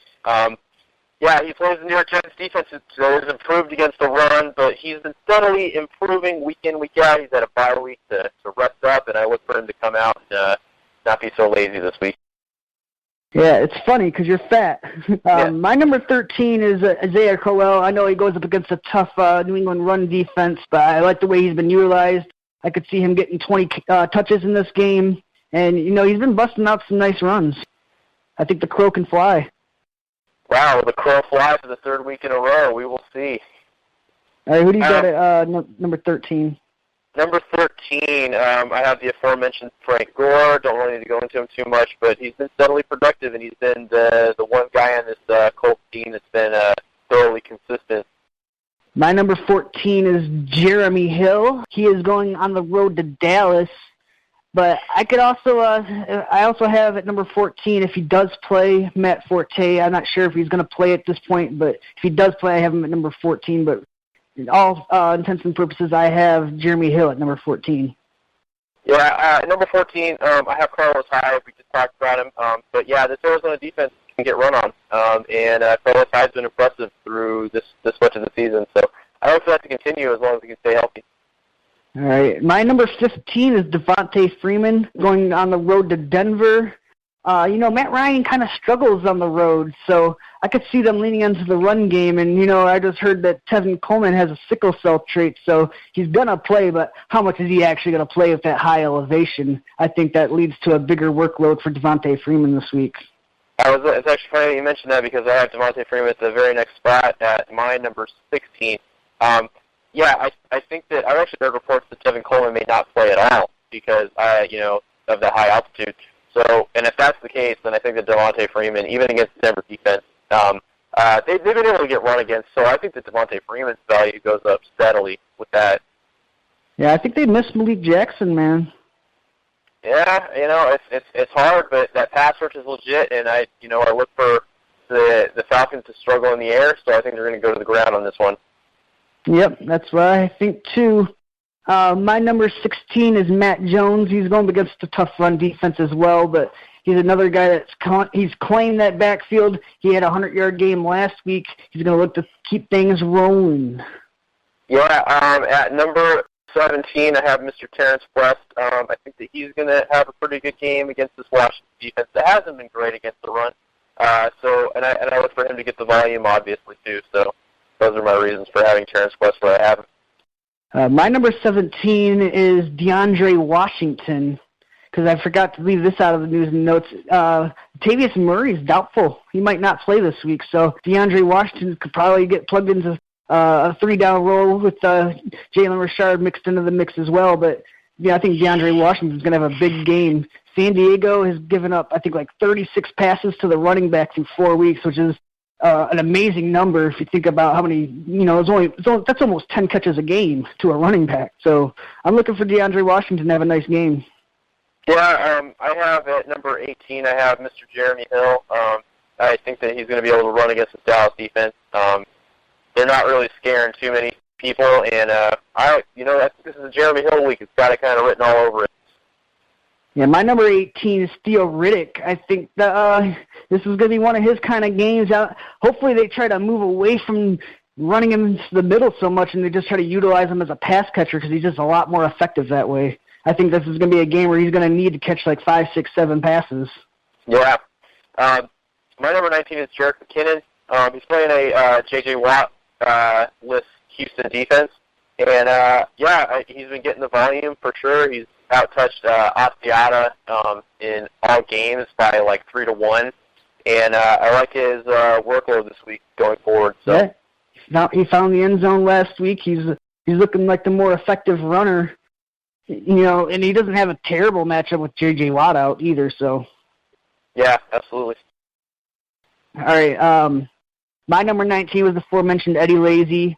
Speaker 3: Yeah, he plays the New York Giants defense. It's improved against the run, but he's been steadily improving week in, week out. He's had a bye week to rest up, and I look for him to come out and not be so lazy this week.
Speaker 2: Yeah, it's funny because you're fat. My number 13 is Isaiah Crowell. I know he goes up against a tough New England run defense, but I like the way he's been utilized. I could see him getting 20 touches in this game, and he's been busting out some nice runs. I think the crow can fly.
Speaker 3: Wow, the crow flies for the third week in a row. We will see.
Speaker 2: All right, who do you got at number 13?
Speaker 3: Number 13, I have the aforementioned Frank Gore. Don't really need to go into him too much, but he's been steadily productive, and he's been the one guy on this Colts team that's been thoroughly consistent.
Speaker 2: My number 14 is Jeremy Hill. He is going on the road to Dallas. But I also have at number 14, if he does play, Matt Forte. I'm not sure if he's going to play at this point, but if he does play, I have him at number 14. But in all intents and purposes, I have Jeremy Hill at number 14.
Speaker 3: Yeah, number 14, I have Carlos Hyde. We just talked about him. But, yeah, this Arizona defense can get run on. And Carlos Hyde's been impressive through this much of the season. So I hope for that to continue as long as he can stay healthy.
Speaker 2: All right. My number 15 is Devontae Freeman going on the road to Denver. Matt Ryan kind of struggles on the road, so I could see them leaning into the run game. And, I just heard that Tevin Coleman has a sickle cell trait, so he's going to play, but how much is he actually going to play at that high elevation? I think that leads to a bigger workload for Devontae Freeman this week.
Speaker 3: It's actually funny that you mentioned that because I have Devontae Freeman at the very next spot at my number 16. Yeah, I think that I've actually heard reports that Tevin Coleman may not play at all because, of the high altitude. So, and if that's the case, then I think that Devontae Freeman, even against the Denver defense, they've been able to get run against. So I think that Devontae Freeman's value goes up steadily with that.
Speaker 2: Yeah, I think they missed Malik Jackson, man.
Speaker 3: Yeah, it's hard, but that pass rush is legit, and I look for the Falcons to struggle in the air, so I think they're going to go to the ground on this one.
Speaker 2: Yep, that's what I think too. My number 16 is Matt Jones. He's going against a tough run defense as well, but he's another guy he's claimed that backfield. He had a 100-yard game last week. He's going to look to keep things rolling.
Speaker 3: Yeah, at number 17, I have Mr. Terrence West. I think that he's going to have a pretty good game against this Washington defense that hasn't been great against the run. And I look for him to get the volume, obviously, too. So those are my reasons for having Terrence West where I have him.
Speaker 2: My number 17 is DeAndre Washington, because I forgot to leave this out of the news and notes. Tavius Murray is doubtful. He might not play this week, so DeAndre Washington could probably get plugged into a three-down role with Jalen Richard mixed into the mix as well. But, I think DeAndre Washington's going to have a big game. San Diego has given up, I think, 36 passes to the running back in 4 weeks, which is an amazing number if you think about how many, that's almost 10 catches a game to a running back. So I'm looking for DeAndre Washington to have a nice game.
Speaker 3: Yeah, I have at number 18, I have Mr. Jeremy Hill. I think that he's going to be able to run against the Dallas defense. They're not really scaring too many people, and I think this is a Jeremy Hill week. It's got it kind of written all over it.
Speaker 2: Yeah, my number 18 is Theo Riddick. I think that this is going to be one of his kind of games. Hopefully they try to move away from running him into the middle so much, and they just try to utilize him as a pass catcher because he's just a lot more effective that way. I think this is going to be a game where he's going to need to catch like 5, 6, 7 passes.
Speaker 3: Yeah. My number 19 is Jerick McKinnon. He's playing a J.J. Watt-less Houston defense. And, he's been getting the volume for sure. He's out-touched Asiata in all games by like 3-1. And I like his workload this week going forward. So.
Speaker 2: Yeah, he found the end zone last week. He's looking like the more effective runner, and he doesn't have a terrible matchup with J.J. Watt out either. So. Yeah,
Speaker 3: absolutely.
Speaker 2: All right, my number 19 was the aforementioned Eddie Lacy.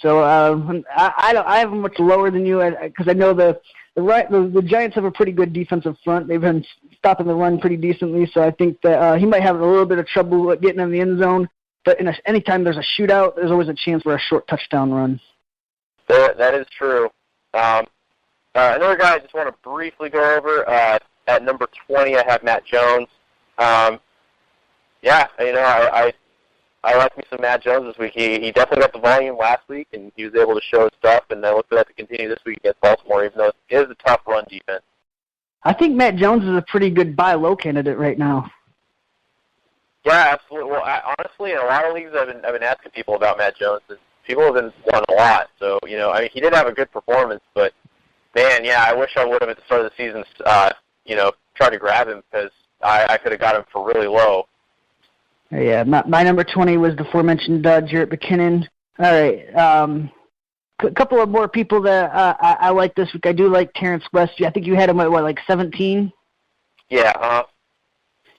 Speaker 2: So I have him much lower than you because I know the Giants have a pretty good defensive front. They've been stopping the run pretty decently, so I think that he might have a little bit of trouble getting in the end zone. But anytime there's a shootout, there's always a chance for a short touchdown run.
Speaker 3: That is true. Another guy I just want to briefly go over, at number 20, I have Matt Jones. I like me some Matt Jones this week. He definitely got the volume last week, and he was able to show his stuff, and I look for that to continue this week against Baltimore, even though it is a tough run defense.
Speaker 2: I think Matt Jones is a pretty good buy low candidate right now.
Speaker 3: Yeah, absolutely. Well, honestly, in a lot of leagues, I've been asking people about Matt Jones, and people have been wanting a lot. So, he did have a good performance, but, man, I wish I would have at the start of the season, tried to grab him because I could have got him for really low.
Speaker 2: Yeah, my number 20 was the aforementioned Jerick McKinnon. All right, a couple of more people that I like this week. I do like Terrence West. I think you had him at, like 17?
Speaker 3: Yeah,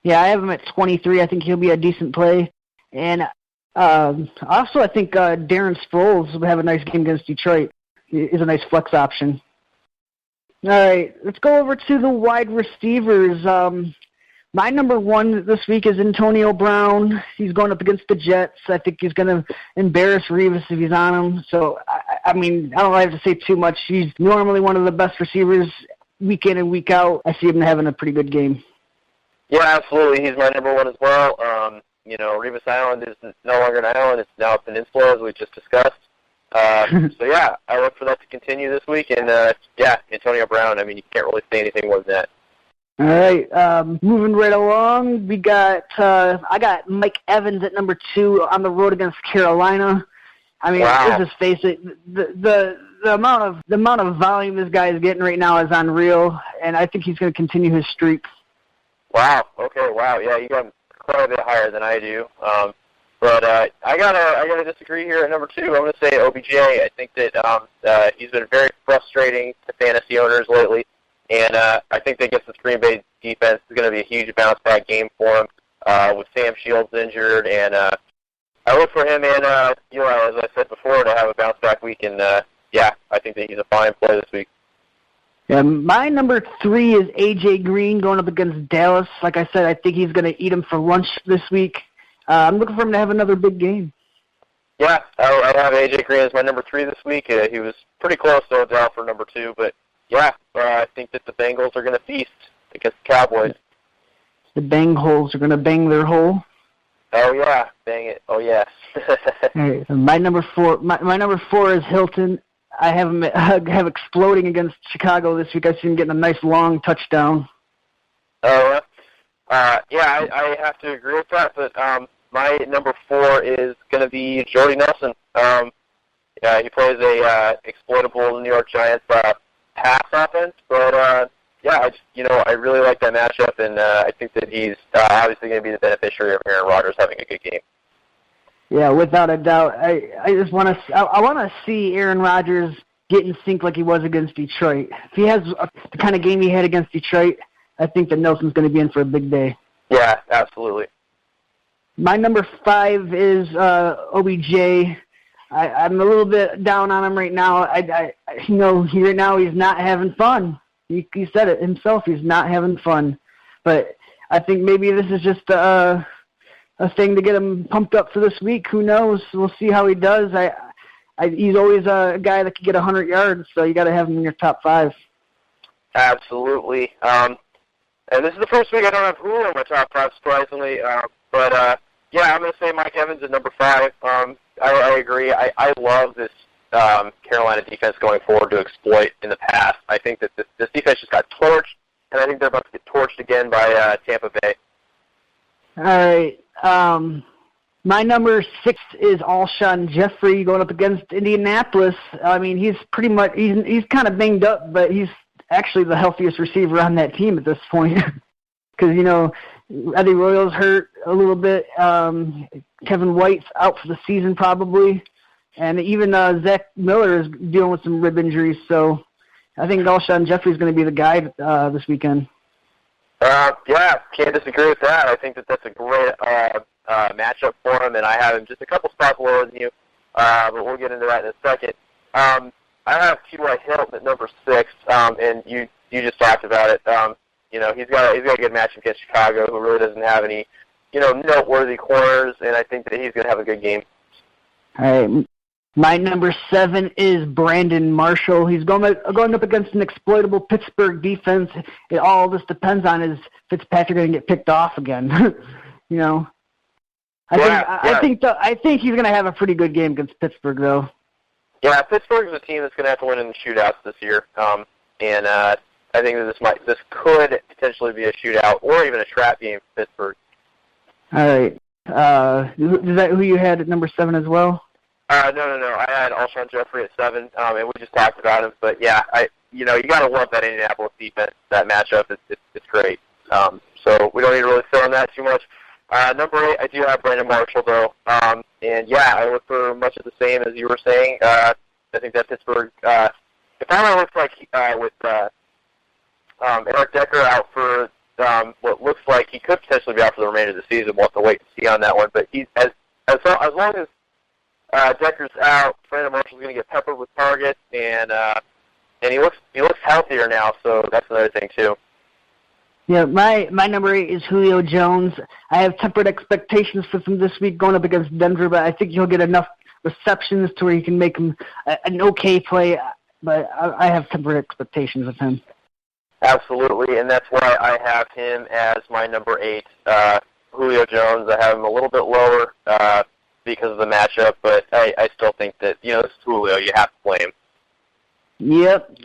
Speaker 2: Yeah, I have him at 23. I think he'll be a decent play. And also I think Darren Sproles will have a nice game against Detroit. Is a nice flex option. All right, let's go over to the wide receivers. My number 1 this week is Antonio Brown. He's going up against the Jets. I think he's going to embarrass Revis if he's on him. So, I don't have to say too much. He's normally one of the best receivers week in and week out. I see him having a pretty good game.
Speaker 3: Yeah, absolutely. He's my number 1 as well. Revis Island is no longer an island. It's now a peninsula, as we just discussed. I look for that to continue this week. And, Antonio Brown, you can't really say anything more than that.
Speaker 2: All right, moving right along, we got I got Mike Evans at number 2 on the road against Carolina.
Speaker 3: Wow.
Speaker 2: Let's just face it, the amount of volume this guy is getting right now is unreal, and I think he's going to continue his streak.
Speaker 3: Wow. Okay. Wow. Yeah, you got him quite a bit higher than I do. But I gotta disagree here at number 2. I'm going to say OBJ. I think that he's been very frustrating to fantasy owners lately. And I think that against this Green Bay defense is going to be a huge bounce-back game for him with Sam Shields injured. And I look for him and Eli, as I said before, to have a bounce-back week. And, I think that he's a fine play this week.
Speaker 2: Yeah, my number 3 is A.J. Green going up against Dallas. Like I said, I think he's going to eat him for lunch this week. I'm looking for him to have another big game.
Speaker 3: Yeah, I have A.J. Green as my number 3 this week. He was pretty close to Odell for number 2, but I think that the Bengals are going to feast against the Cowboys.
Speaker 2: The Bengals are going to bang their hole.
Speaker 3: Oh yeah, bang it. Oh yes.
Speaker 2: All right, so my number 4 is Hilton. I have him have exploding against Chicago this week. I see him getting a nice long touchdown.
Speaker 3: Oh I have to agree with that. But my number 4 is going to be Jordy Nelson. He plays a exploitable New York Giants pass offense, but I really like that matchup, and I think that he's obviously going to be the beneficiary of Aaron Rodgers having a good game.
Speaker 2: Yeah, without a doubt. I just want to see Aaron Rodgers get in sync like he was against Detroit. If he has the kind of game he had against Detroit, I think that Nelson's going to be in for a big day.
Speaker 3: Yeah, absolutely.
Speaker 2: My number 5 is OBJ. I'm a little bit down on him right now. Right now he's not having fun. He said it himself. He's not having fun. But I think maybe this is just a thing to get him pumped up for this week. Who knows? We'll see how he does. He's always a guy that can get 100 yards, so you got to have him in your top 5.
Speaker 3: Absolutely. And this is the first week I don't have Julio in my top 5, surprisingly. I'm going to say Mike Evans at number 5. I agree. I love this Carolina defense going forward to exploit in the past. I think that this defense just got torched, and I think they're about to get torched again by Tampa Bay.
Speaker 2: All right. My number 6 is Alshon Jeffrey going up against Indianapolis. I mean, he's pretty much he's kind of banged up, but he's actually the healthiest receiver on that team at this point. Because Eddie Royal's hurt a little bit. Kevin White's out for the season probably, and even Zach Miller is dealing with some rib injuries. So I think Alshon Jeffrey's going to be the guy this weekend.
Speaker 3: Yeah, can't disagree with that. I think that's a great matchup for him, and I have him just a couple spots lower than you, but we'll get into that in a second. I have T.Y. Hilton at number 6, and you just talked about it. He's got a good matchup against Chicago, who really doesn't have any, noteworthy corners, and I think that he's going to have a good game.
Speaker 2: All right. My number 7 is Brandon Marshall. He's going up against an exploitable Pittsburgh defense. All this depends on is Fitzpatrick going to get picked off again. I think he's going to have a pretty good game against Pittsburgh, though. Yeah,
Speaker 3: Pittsburgh's a team that's going to have to win in the shootouts this year, and I think that this could potentially be a shootout or even a trap game for Pittsburgh.
Speaker 2: All right. Is that who you had at number 7 as well?
Speaker 3: No. I had Alshon Jeffrey at 7, and we just talked about him. But yeah, you got to love that Indianapolis defense. That matchup, it's great. So we don't need to really fill on that too much. Number 8, I do have Brandon Marshall though, and yeah, I look for much of the same as you were saying. I think that Pittsburgh, it kind of looks like with Eric Decker out for what looks like he could potentially be out for the remainder of the season. We'll have to wait and see on that one. But as long as Decker's out, Brandon Marshall's going to get peppered with targets, and he looks healthier now, so that's another thing too.
Speaker 2: Yeah, my number 8 is Julio Jones. I have tempered expectations for him this week going up against Denver, but I think he'll get enough receptions to where he can make him an okay play. But I have tempered expectations of him.
Speaker 3: Absolutely, and that's why I have him as my number 8, Julio Jones. I have him a little bit lower because of the matchup, but I still think that, this is Julio. You have to play him.
Speaker 2: Yep.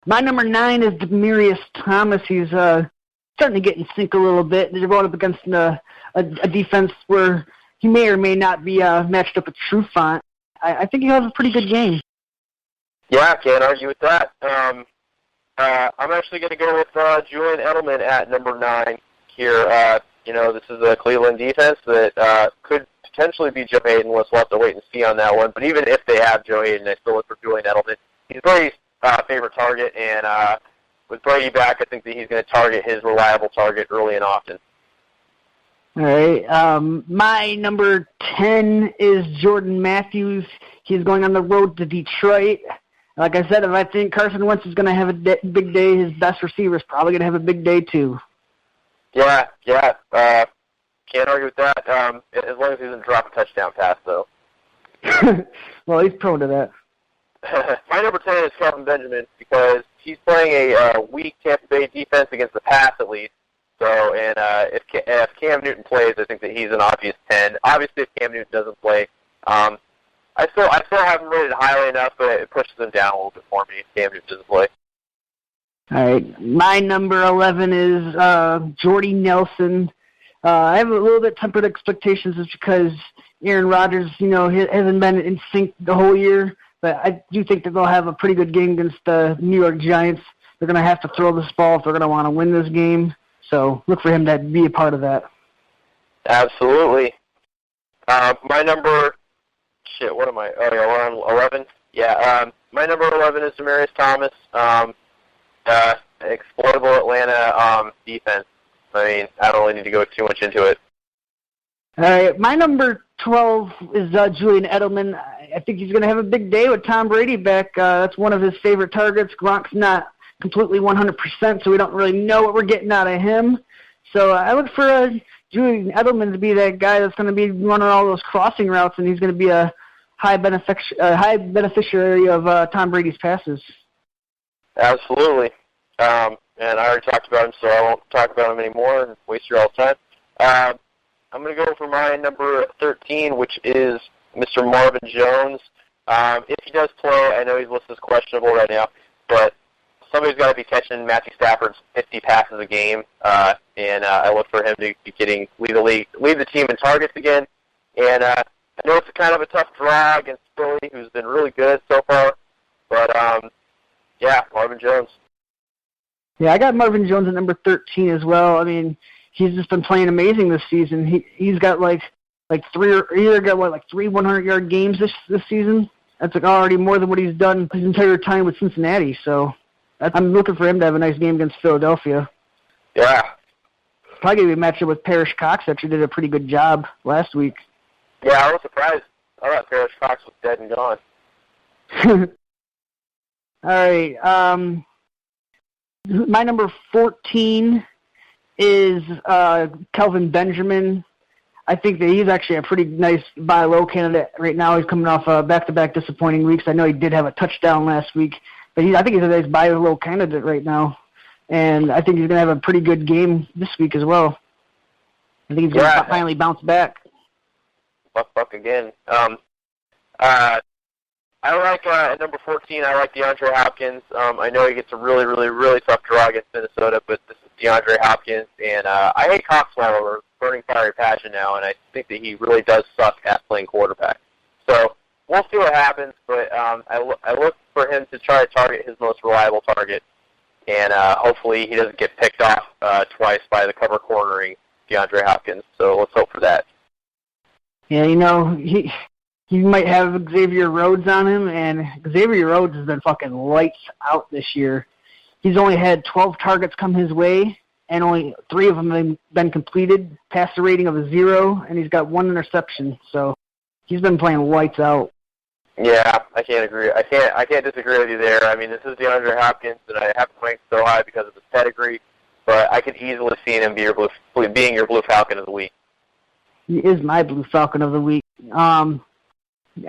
Speaker 2: My number 9 is Demaryius Thomas. He's starting to get in sync a little bit. They're going up against a defense where he may or may not be matched up with Trufant. I think he has a pretty good game.
Speaker 3: Yeah, I can't argue with that. I'm actually going to go with Julian Edelman at number 9 here. This is a Cleveland defense that could potentially be Joe Hayden. We'll have to wait and see on that one. But even if they have Joe Hayden, I still look for Julian Edelman. He's Brady's favorite target, and with Brady back, I think that he's going to target his reliable target early and often.
Speaker 2: All right. My number 10 is Jordan Matthews. He's going on the road to Detroit. Like I said, if I think Carson Wentz is going to have a big day, his best receiver is probably going to have a big day too.
Speaker 3: Yeah. Can't argue with that. As long as he doesn't drop a touchdown pass, though.
Speaker 2: Well, he's prone to that.
Speaker 3: My number 10 is Kelvin Benjamin because he's playing a weak Tampa Bay defense against the pass, at least. So, and if Cam Newton plays, I think that he's an obvious 10. Obviously, if Cam Newton doesn't play, I still haven't rated highly enough, but it pushes him down a little bit for me if Cam Newton doesn't play.
Speaker 2: All right. My number 11 is Jordy Nelson. I have a little bit tempered expectations just because Aaron Rodgers, hasn't been in sync the whole year. But I do think that they'll have a pretty good game against the New York Giants. They're going to have to throw this ball if they're going to want to win this game. So look for him to be a part of that.
Speaker 3: Absolutely. My number... what am I? Oh, yeah, we're on 11? Yeah, my number 11 is Demaryius Thomas. Exploitable Atlanta defense. I mean, I don't really need to go too much into it.
Speaker 2: All right, my number 12 is Julian Edelman. I think he's going to have a big day with Tom Brady back. That's one of his favorite targets. Gronk's not completely 100%, so we don't really know what we're getting out of him. So I look for Julian Edelman to be that guy that's going to be running all those crossing routes, and he's going to be a high beneficiary of Tom Brady's passes.
Speaker 3: Absolutely. And I already talked about him, so I won't talk about him anymore and waste your all time. I'm going to go for my number 13, which is Mr. Marvin Jones. If he does play, I know he's listed as questionable right now, but somebody's got to be catching Matthew Stafford's 50 passes a game, and I look for him to be lead the team in targets again. And I know it's kind of a tough draw against Philly, who's been really good so far, but yeah, Marvin Jones.
Speaker 2: Yeah, I got Marvin Jones at number 13 as well. I mean, he's just been playing amazing this season. He's got like three 100-yard games this season. That's already more than what he's done his entire time with Cincinnati. So I'm looking for him to have a nice game against Philadelphia.
Speaker 3: Yeah.
Speaker 2: Probably going to be a matchup with Parrish Cox. Actually did a pretty good job last week.
Speaker 3: Yeah, I was surprised. I thought Parrish Cox was dead and gone.
Speaker 2: All right. My number 14 is Kelvin Benjamin. I think that he's actually a pretty nice buy low candidate right now. He's coming off back-to-back disappointing weeks. I know he did have a touchdown last week, but I think he's a nice buy low candidate right now. And I think he's going to have a pretty good game this week as well. I think he's going to finally bounce back.
Speaker 3: Buck again. I like, at number 14, I like DeAndre Hopkins. I know he gets a really, really, really tough draw against Minnesota, but this is DeAndre Hopkins. And I hate Coxwell over burning fiery passion now, and I think that he really does suck at playing quarterback. So we'll see what happens, but I look for him to try to target his most reliable target, and hopefully he doesn't get picked off twice by the cover cornering DeAndre Hopkins. So let's hope for that.
Speaker 2: Yeah, you know, he might have Xavier Rhodes on him, and Xavier Rhodes has been fucking lights out this year. He's only had 12 targets come his way, and only 3 of them have been completed, passer rating of a 0, and he's got 1 interception. So he's been playing lights out.
Speaker 3: Yeah, I can't agree. I can't disagree with you there. I mean, this is DeAndre Hopkins, and I have to rank so high because of his pedigree, but I could easily see him being your Blue Falcon of the week.
Speaker 2: He is my Blue Falcon of the week.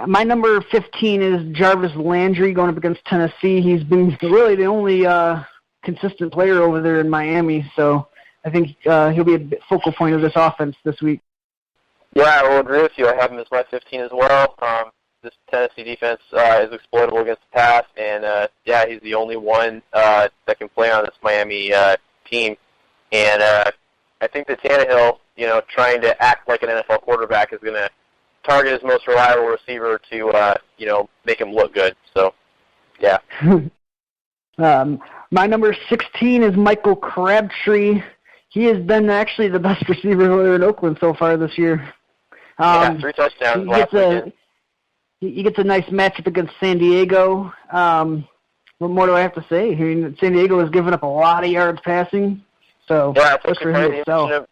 Speaker 2: My number 15 is Jarvis Landry going up against Tennessee. He's been really the only consistent player over there in Miami, so I think he'll be a focal point of this offense this week.
Speaker 3: Yeah, I will agree with you. I have him as my 15 as well. This Tennessee defense is exploitable against the pass, and yeah, he's the only one that can play on this Miami team. And I think that Tannehill, trying to act like an NFL quarterback is going to target his most reliable receiver to, make him look good. So, yeah.
Speaker 2: My number 16 is Michael Crabtree. He has been actually the best receiver over in Oakland so far this year.
Speaker 3: 3 touchdowns last weekend.
Speaker 2: He gets a nice matchup against San Diego. What more do I have to say? I mean, San Diego has given up a lot of yards passing. So,
Speaker 3: yeah,
Speaker 2: that's for him to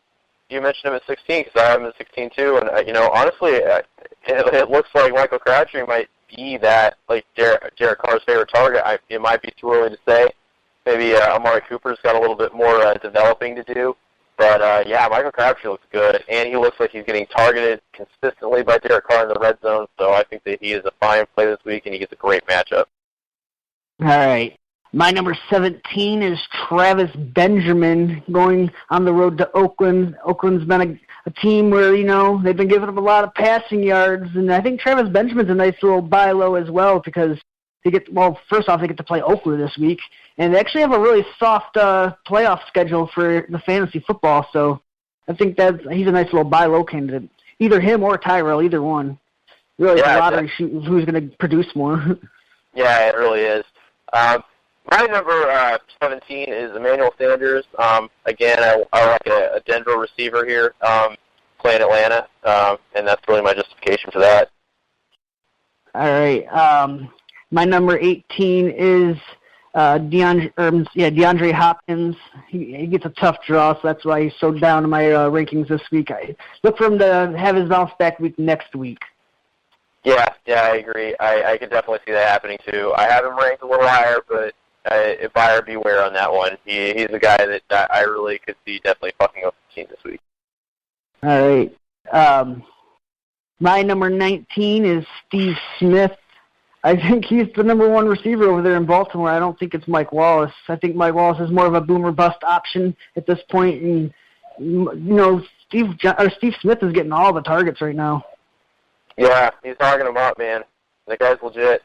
Speaker 3: You mentioned him at 16 because I have him at 16 too, and honestly, it looks like Michael Crabtree might be that Derek Carr's favorite target. It might be too early to say. Maybe Amari Cooper's got a little bit more developing to do, but yeah, Michael Crabtree looks good, and he looks like he's getting targeted consistently by Derek Carr in the red zone. So I think that he is a fine play this week, and he gets a great matchup.
Speaker 2: All right. My number 17 is Travis Benjamin going on the road to Oakland. Oakland's been a team where, they've been giving up a lot of passing yards, and I think Travis Benjamin's a nice little buy low as well because first off, they get to play Oakland this week, and they actually have a really soft playoff schedule for the fantasy football, so I think he's a nice little buy low candidate. Either him or Tyrell, either one. Really, a lottery shoot who's going to produce more.
Speaker 3: Yeah, it really is. My number 17 is Emmanuel Sanders. Again, I like a Denver receiver here playing Atlanta, and that's really my justification for that.
Speaker 2: All right. My number 18 is DeAndre Hopkins. He gets a tough draw, so that's why he's so down in my rankings this week. I look for him to have his bounce back week next week. Yeah,
Speaker 3: I agree. I could definitely see that happening too. I have him ranked a little higher, but buyer beware on that one. He's a guy that I really could see definitely fucking up the team this week.
Speaker 2: All right. My number 19 is Steve Smith. I think he's the number 1 receiver over there in Baltimore. I don't think it's Mike Wallace. I think Mike Wallace is more of a boomer bust option at this point, and Steve Smith is getting all the targets right now.
Speaker 3: Yeah, he's hogging them up, man. The guy's legit.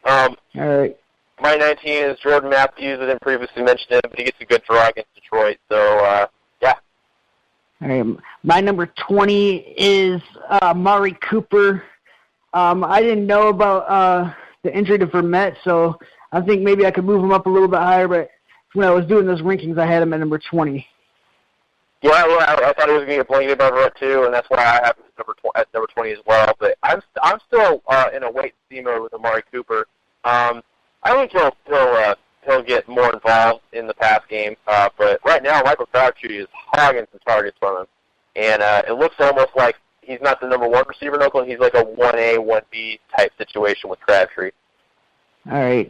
Speaker 2: All right.
Speaker 3: My 19 is Jordan Matthews. I didn't previously mention him, but he gets a good draw against Detroit. So, yeah.
Speaker 2: All right. My number 20 is Mari Cooper. I didn't know about the injury to Vermette, so I think maybe I could move him up a little bit higher, but when I was doing those rankings, I had him at number 20.
Speaker 3: Yeah, well, I thought he was going to get blanketed by Vermette, too, and that's why I have him at number 20 as well. But I'm still in a wait-and-see mode with Amari Cooper. I think he'll get more involved in the pass game, but right now Michael Crabtree is hogging some targets from him, and it looks almost like he's not the number one receiver in Oakland. He's like a 1A, 1B type situation with Crabtree.
Speaker 2: All right.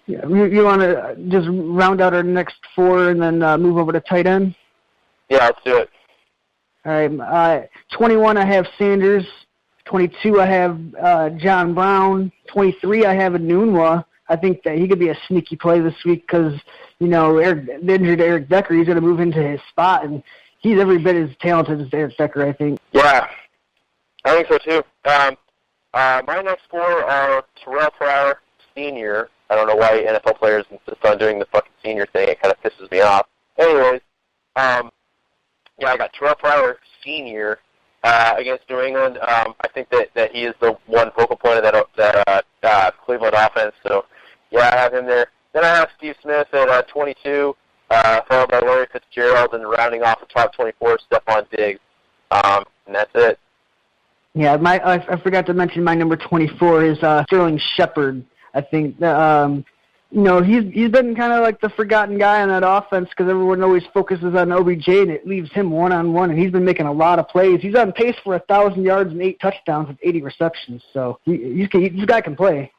Speaker 2: You want to just round out our next four and then move over to tight end?
Speaker 3: Yeah, let's do it.
Speaker 2: All right. 21, I have Sanders. 22, I have John Brown. 23, I have Enunwa. I think that he could be a sneaky play this week because, the injured Eric Decker, he's going to move into his spot, and he's every bit as talented as Eric Decker, I think.
Speaker 3: Yeah, I think so too. My next four are Terrell Pryor, Sr. I don't know why NFL players insist on doing the fucking senior thing. It kind of pisses me off. Anyways, I got Terrell Pryor, Sr. Against New England. I think that he is the one focal point of that Cleveland offense. So, yeah, I have him there. Then I have Steve Smith at 22, followed by Larry Fitzgerald, and rounding off the top 24, Stephon Diggs. And that's it.
Speaker 2: Yeah, I forgot to mention my number 24 is Sterling Shepard. I think he's been kind of like the forgotten guy on that offense because everyone always focuses on OBJ, and it leaves him one-on-one, and he's been making a lot of plays. He's on pace for 1,000 yards and 8 touchdowns with 80 receptions, so this guy can play.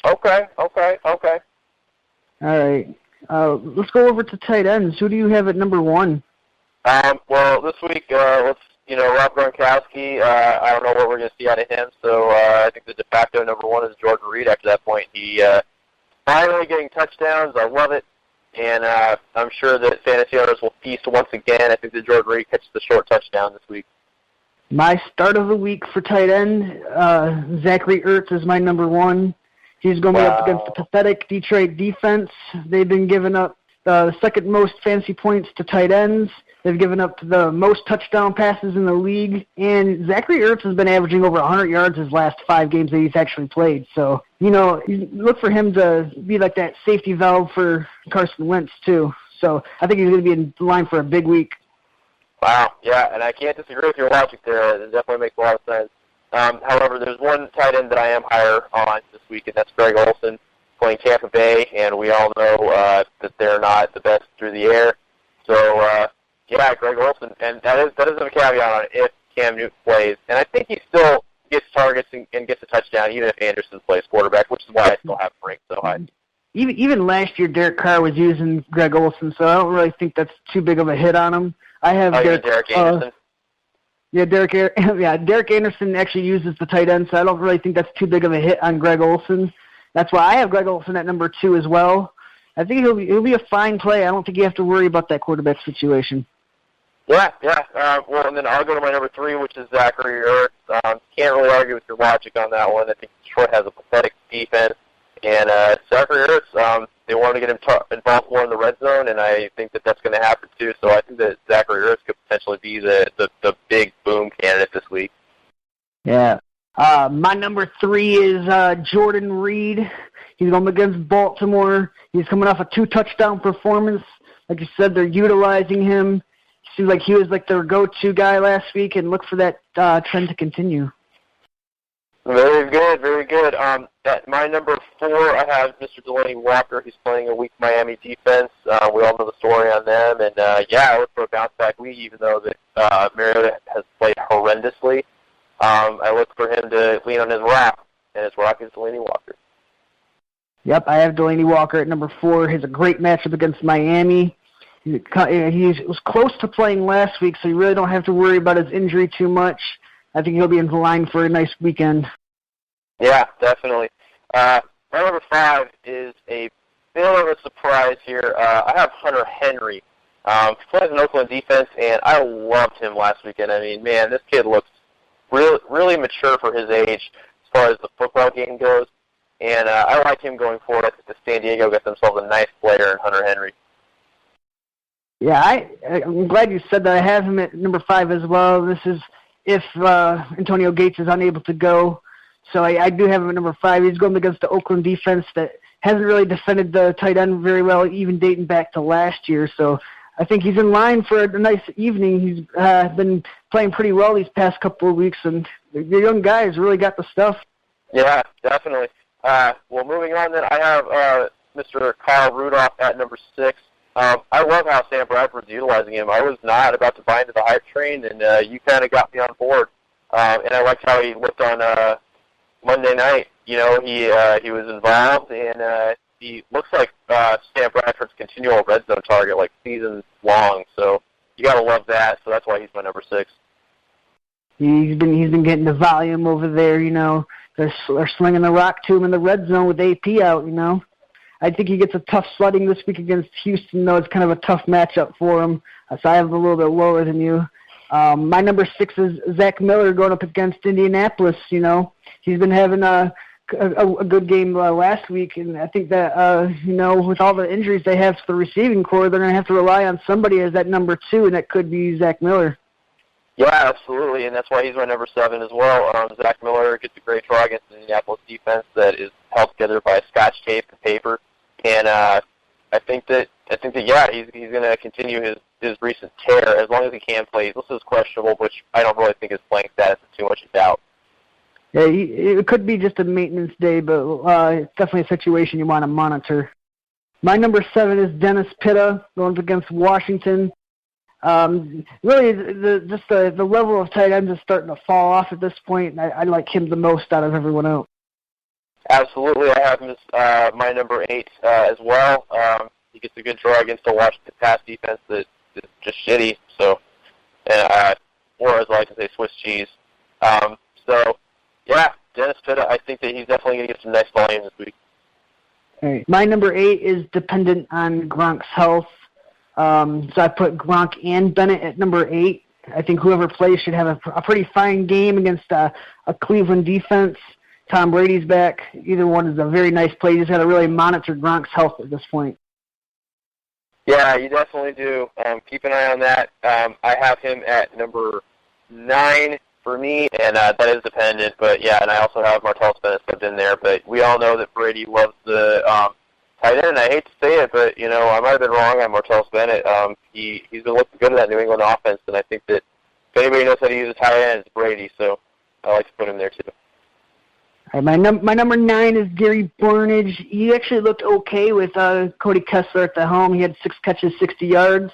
Speaker 3: Okay.
Speaker 2: All right. Let's go over to tight ends. Who do you have at number 1?
Speaker 3: Well, this week, Rob Gronkowski. I don't know what we're going to see out of him, so I think the de facto number 1 is Jordan Reed. After that point, he finally getting touchdowns. I love it, and I'm sure that fantasy owners will feast once again. I think that Jordan Reed catches the short touchdown this week.
Speaker 2: My start of the week for tight end, Zachary Ertz is my number 1. He's going to be up against the pathetic Detroit defense. They've been giving up the second most fantasy points to tight ends. They've given up the most touchdown passes in the league. And Zachary Ertz has been averaging over 100 yards his last 5 games that he's actually played. So, you look for him to be like that safety valve for Carson Wentz, too. So I think he's going to be in line for a big week.
Speaker 3: Wow, yeah, and I can't disagree with your logic there. It definitely makes a lot of sense. However, there's one tight end that I am higher on this week, and that's Greg Olsen playing Tampa Bay, and we all know that they're not the best through the air. So, Greg Olsen, and that is a caveat on it if Cam Newton plays. And I think he still gets targets and gets a touchdown, even if Anderson plays quarterback, which is why I still have him ranked so high.
Speaker 2: Even last year, Derek Carr was using Greg Olsen, so I don't really think that's too big of a hit on him. I have
Speaker 3: Derek Anderson.
Speaker 2: Derek Anderson actually uses the tight end, so I don't really think that's too big of a hit on Greg Olsen. That's why I have Greg Olsen at number 2 as well. I think he'll be a fine play. I don't think you have to worry about that quarterback situation.
Speaker 3: Yeah. Well, and then I'll go to my number 3, which is Zachary Ertz. Can't really argue with your logic on that one. I think Detroit has a pathetic defense. And Zachary Ertz, they wanted to get him involved more in the red zone, and I think that that's going to happen too. So I think that Zachary Ertz could potentially be the big boom candidate this week.
Speaker 2: Yeah. My number 3 is Jordan Reed. He's going against Baltimore. He's coming off a 2-touchdown performance. Like you said, they're utilizing him. Seems like he was like their go-to guy last week, and look for that trend to continue.
Speaker 3: Very good. At my number 4, I have Mr. Delaney Walker. He's playing a weak Miami defense. We all know the story on them, and I look for a bounce-back week, even though that Mariota has played horrendously. I look for him to lean on his rock, and his rock is Delaney Walker.
Speaker 2: Yep, I have Delaney Walker at number 4. He has a great matchup against Miami. He was close to playing last week, so you really don't have to worry about his injury too much. I think he'll be in the line for a nice weekend. Yeah,
Speaker 3: definitely. My number 5 is a bit of a surprise here. I have Hunter Henry. He plays an Oakland defense, and I loved him last weekend. I mean, man, this kid looks really mature for his age. far as the football game goes. And I like him going forward. I think the San Diego got themselves a nice player in Hunter Henry.
Speaker 2: Yeah, I'm glad you said that. I have him at number 5 as well. This is if Antonio Gates is unable to go. So I do have him at number 5. He's going against the Oakland defense that hasn't really defended the tight end very well, even dating back to last year. So I think he's in line for a nice evening. He's been playing pretty well these past couple of weeks, and the young guy has really got the stuff.
Speaker 3: Yeah, definitely. Well, moving on then, I have Mr. Kyle Rudolph at number 6. I love how Sam Bradford's utilizing him. I was not about to buy into the hype train, and you kind of got me on board. And I liked how he looked on Monday night. You know, he was involved, and he looks like Sam Bradford's continual red zone target, like season long. So you got to love that. So that's why he's my number 6.
Speaker 2: He's been getting the volume over there. You know, they're slinging the rock to him in the red zone with AP out. You know. I think he gets a tough sledding this week against Houston, though. It's kind of a tough matchup for him. So I have him a little bit lower than you. My number 6 is Zach Miller going up against Indianapolis. You know, he's been having a good game last week, and I think that, you know, with all the injuries they have to the receiving core, they're going to have to rely on somebody as that number 2, and that could be Zach Miller.
Speaker 3: Yeah, absolutely, and that's why he's my number 7 as well. Zach Miller gets a great draw against the Indianapolis defense that is held together by scotch tape and paper. And I think that yeah, he's going to continue his recent tear as long as he can play. This is questionable, which I don't really think his playing status is too much in doubt.
Speaker 2: Yeah, it could be just a maintenance day, but it's definitely a situation you want to monitor. My number 7 is Dennis Pitta going up against Washington. Really, the level of tight ends is starting to fall off at this point, and I like him the most out of everyone else.
Speaker 3: Absolutely, I have him as my number 8 as well. He gets a good draw against the Washington pass defense that is just shitty. So, or as I like to say, Swiss cheese. So, yeah, Dennis Pitta, I think that he's definitely going to get some nice volume this week.
Speaker 2: All right. My number 8 is dependent on Gronk's health. So I put Gronk and Bennett at number 8. I think whoever plays should have a pretty fine game against a Cleveland defense. Tom Brady's back. Either one is a very nice play. You just got to really monitor Gronk's health at this point.
Speaker 3: Yeah, you definitely do. Keep an eye on that. I have him at number 9 for me, and that is dependent. But, yeah, and I also have Martellus Bennett slipped in there. But we all know that Brady loves the tight end. I hate to say it, but, you know, I might have been wrong on Martellus Bennett. He's been looking good in that New England offense, and I think that if anybody knows how to use a tight end, it's Brady. So I like to put him there, too.
Speaker 2: My number 9 is Gary Barnidge. He actually looked okay with Cody Kessler at the helm. He had 6 catches, 60 yards.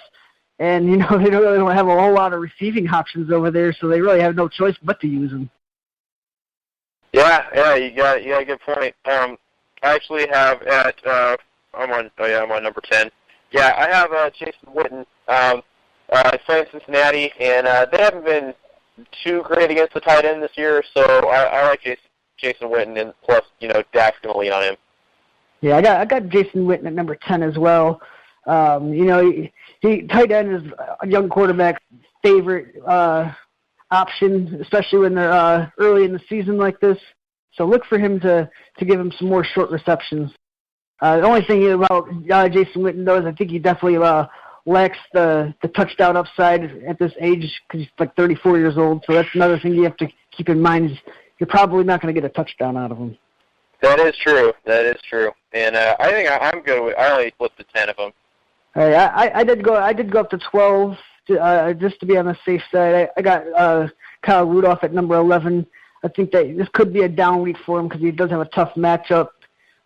Speaker 2: And, you know, they don't have a whole lot of receiving options over there, so they really have no choice but to use him.
Speaker 3: Yeah, you got a good point. I actually have at I'm on number 10. Yeah, I have Jason Witten. Playing Cincinnati, and they haven't been too great against the tight end this year, so I like Jason Witten, and plus, you know, Dak's going to lean on him. Yeah,
Speaker 2: I got Jason Witten at number 10 as well. You know, tight end is a young quarterback's favorite option, especially when they're early in the season like this. So look for him to give him some more short receptions. The only thing about Jason Witten, though, is I think he definitely lacks the touchdown upside at this age because he's like 34 years old. So that's another thing you have to keep in mind is you're probably not going to get a touchdown out of him.
Speaker 3: That is true. And I think I'm good with. I only listed 10 of them.
Speaker 2: All right, I did go up to 12 just to be on the safe side. I got Kyle Rudolph at number 11. I think that this could be a down week for him because he does have a tough matchup.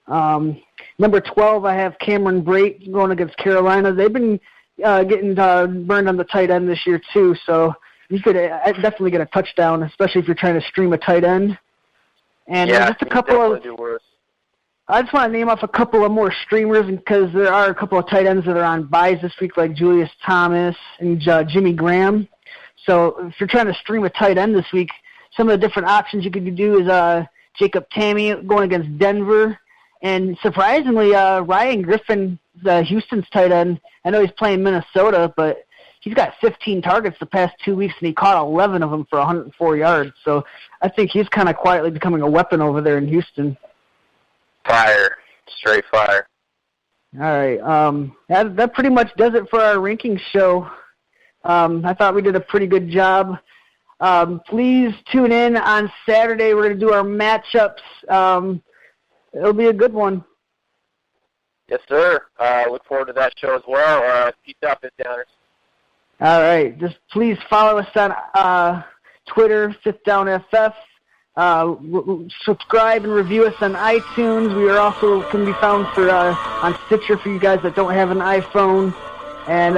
Speaker 2: Number 12, I have Cameron Brate going against Carolina. They've been getting burned on the tight end this year too, so you could definitely get a touchdown, especially if you're trying to stream a tight end. And just a couple of. I just want to name off a couple of more streamers because there are a couple of tight ends that are on buys this week, like Julius Thomas and Jimmy Graham. So if you're trying to stream a tight end this week, some of the different options you could do is Jacob Tamme going against Denver. And surprisingly, Ryan Griffin, Houston's tight end, I know he's playing Minnesota, but he's got 15 targets the past 2 weeks, and he caught 11 of them for 104 yards. So I think he's kind of quietly becoming a weapon over there in Houston.
Speaker 3: Fire. Straight fire.
Speaker 2: All right. That pretty much does it for our rankings show. I thought we did a pretty good job. Please tune in on Saturday. We're going to do our matchups. It'll be a good one.
Speaker 3: Yes, sir. Look forward to that show as well. Peace out, Fifth Downers.
Speaker 2: All right. Just please follow us on Twitter, Fifth Down FF. Subscribe and review us on iTunes. We are also can be found on Stitcher for you guys that don't have an iPhone. And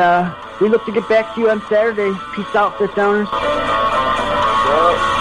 Speaker 2: we look to get back to you on Saturday. Peace out, Fifth Downers.
Speaker 3: Well,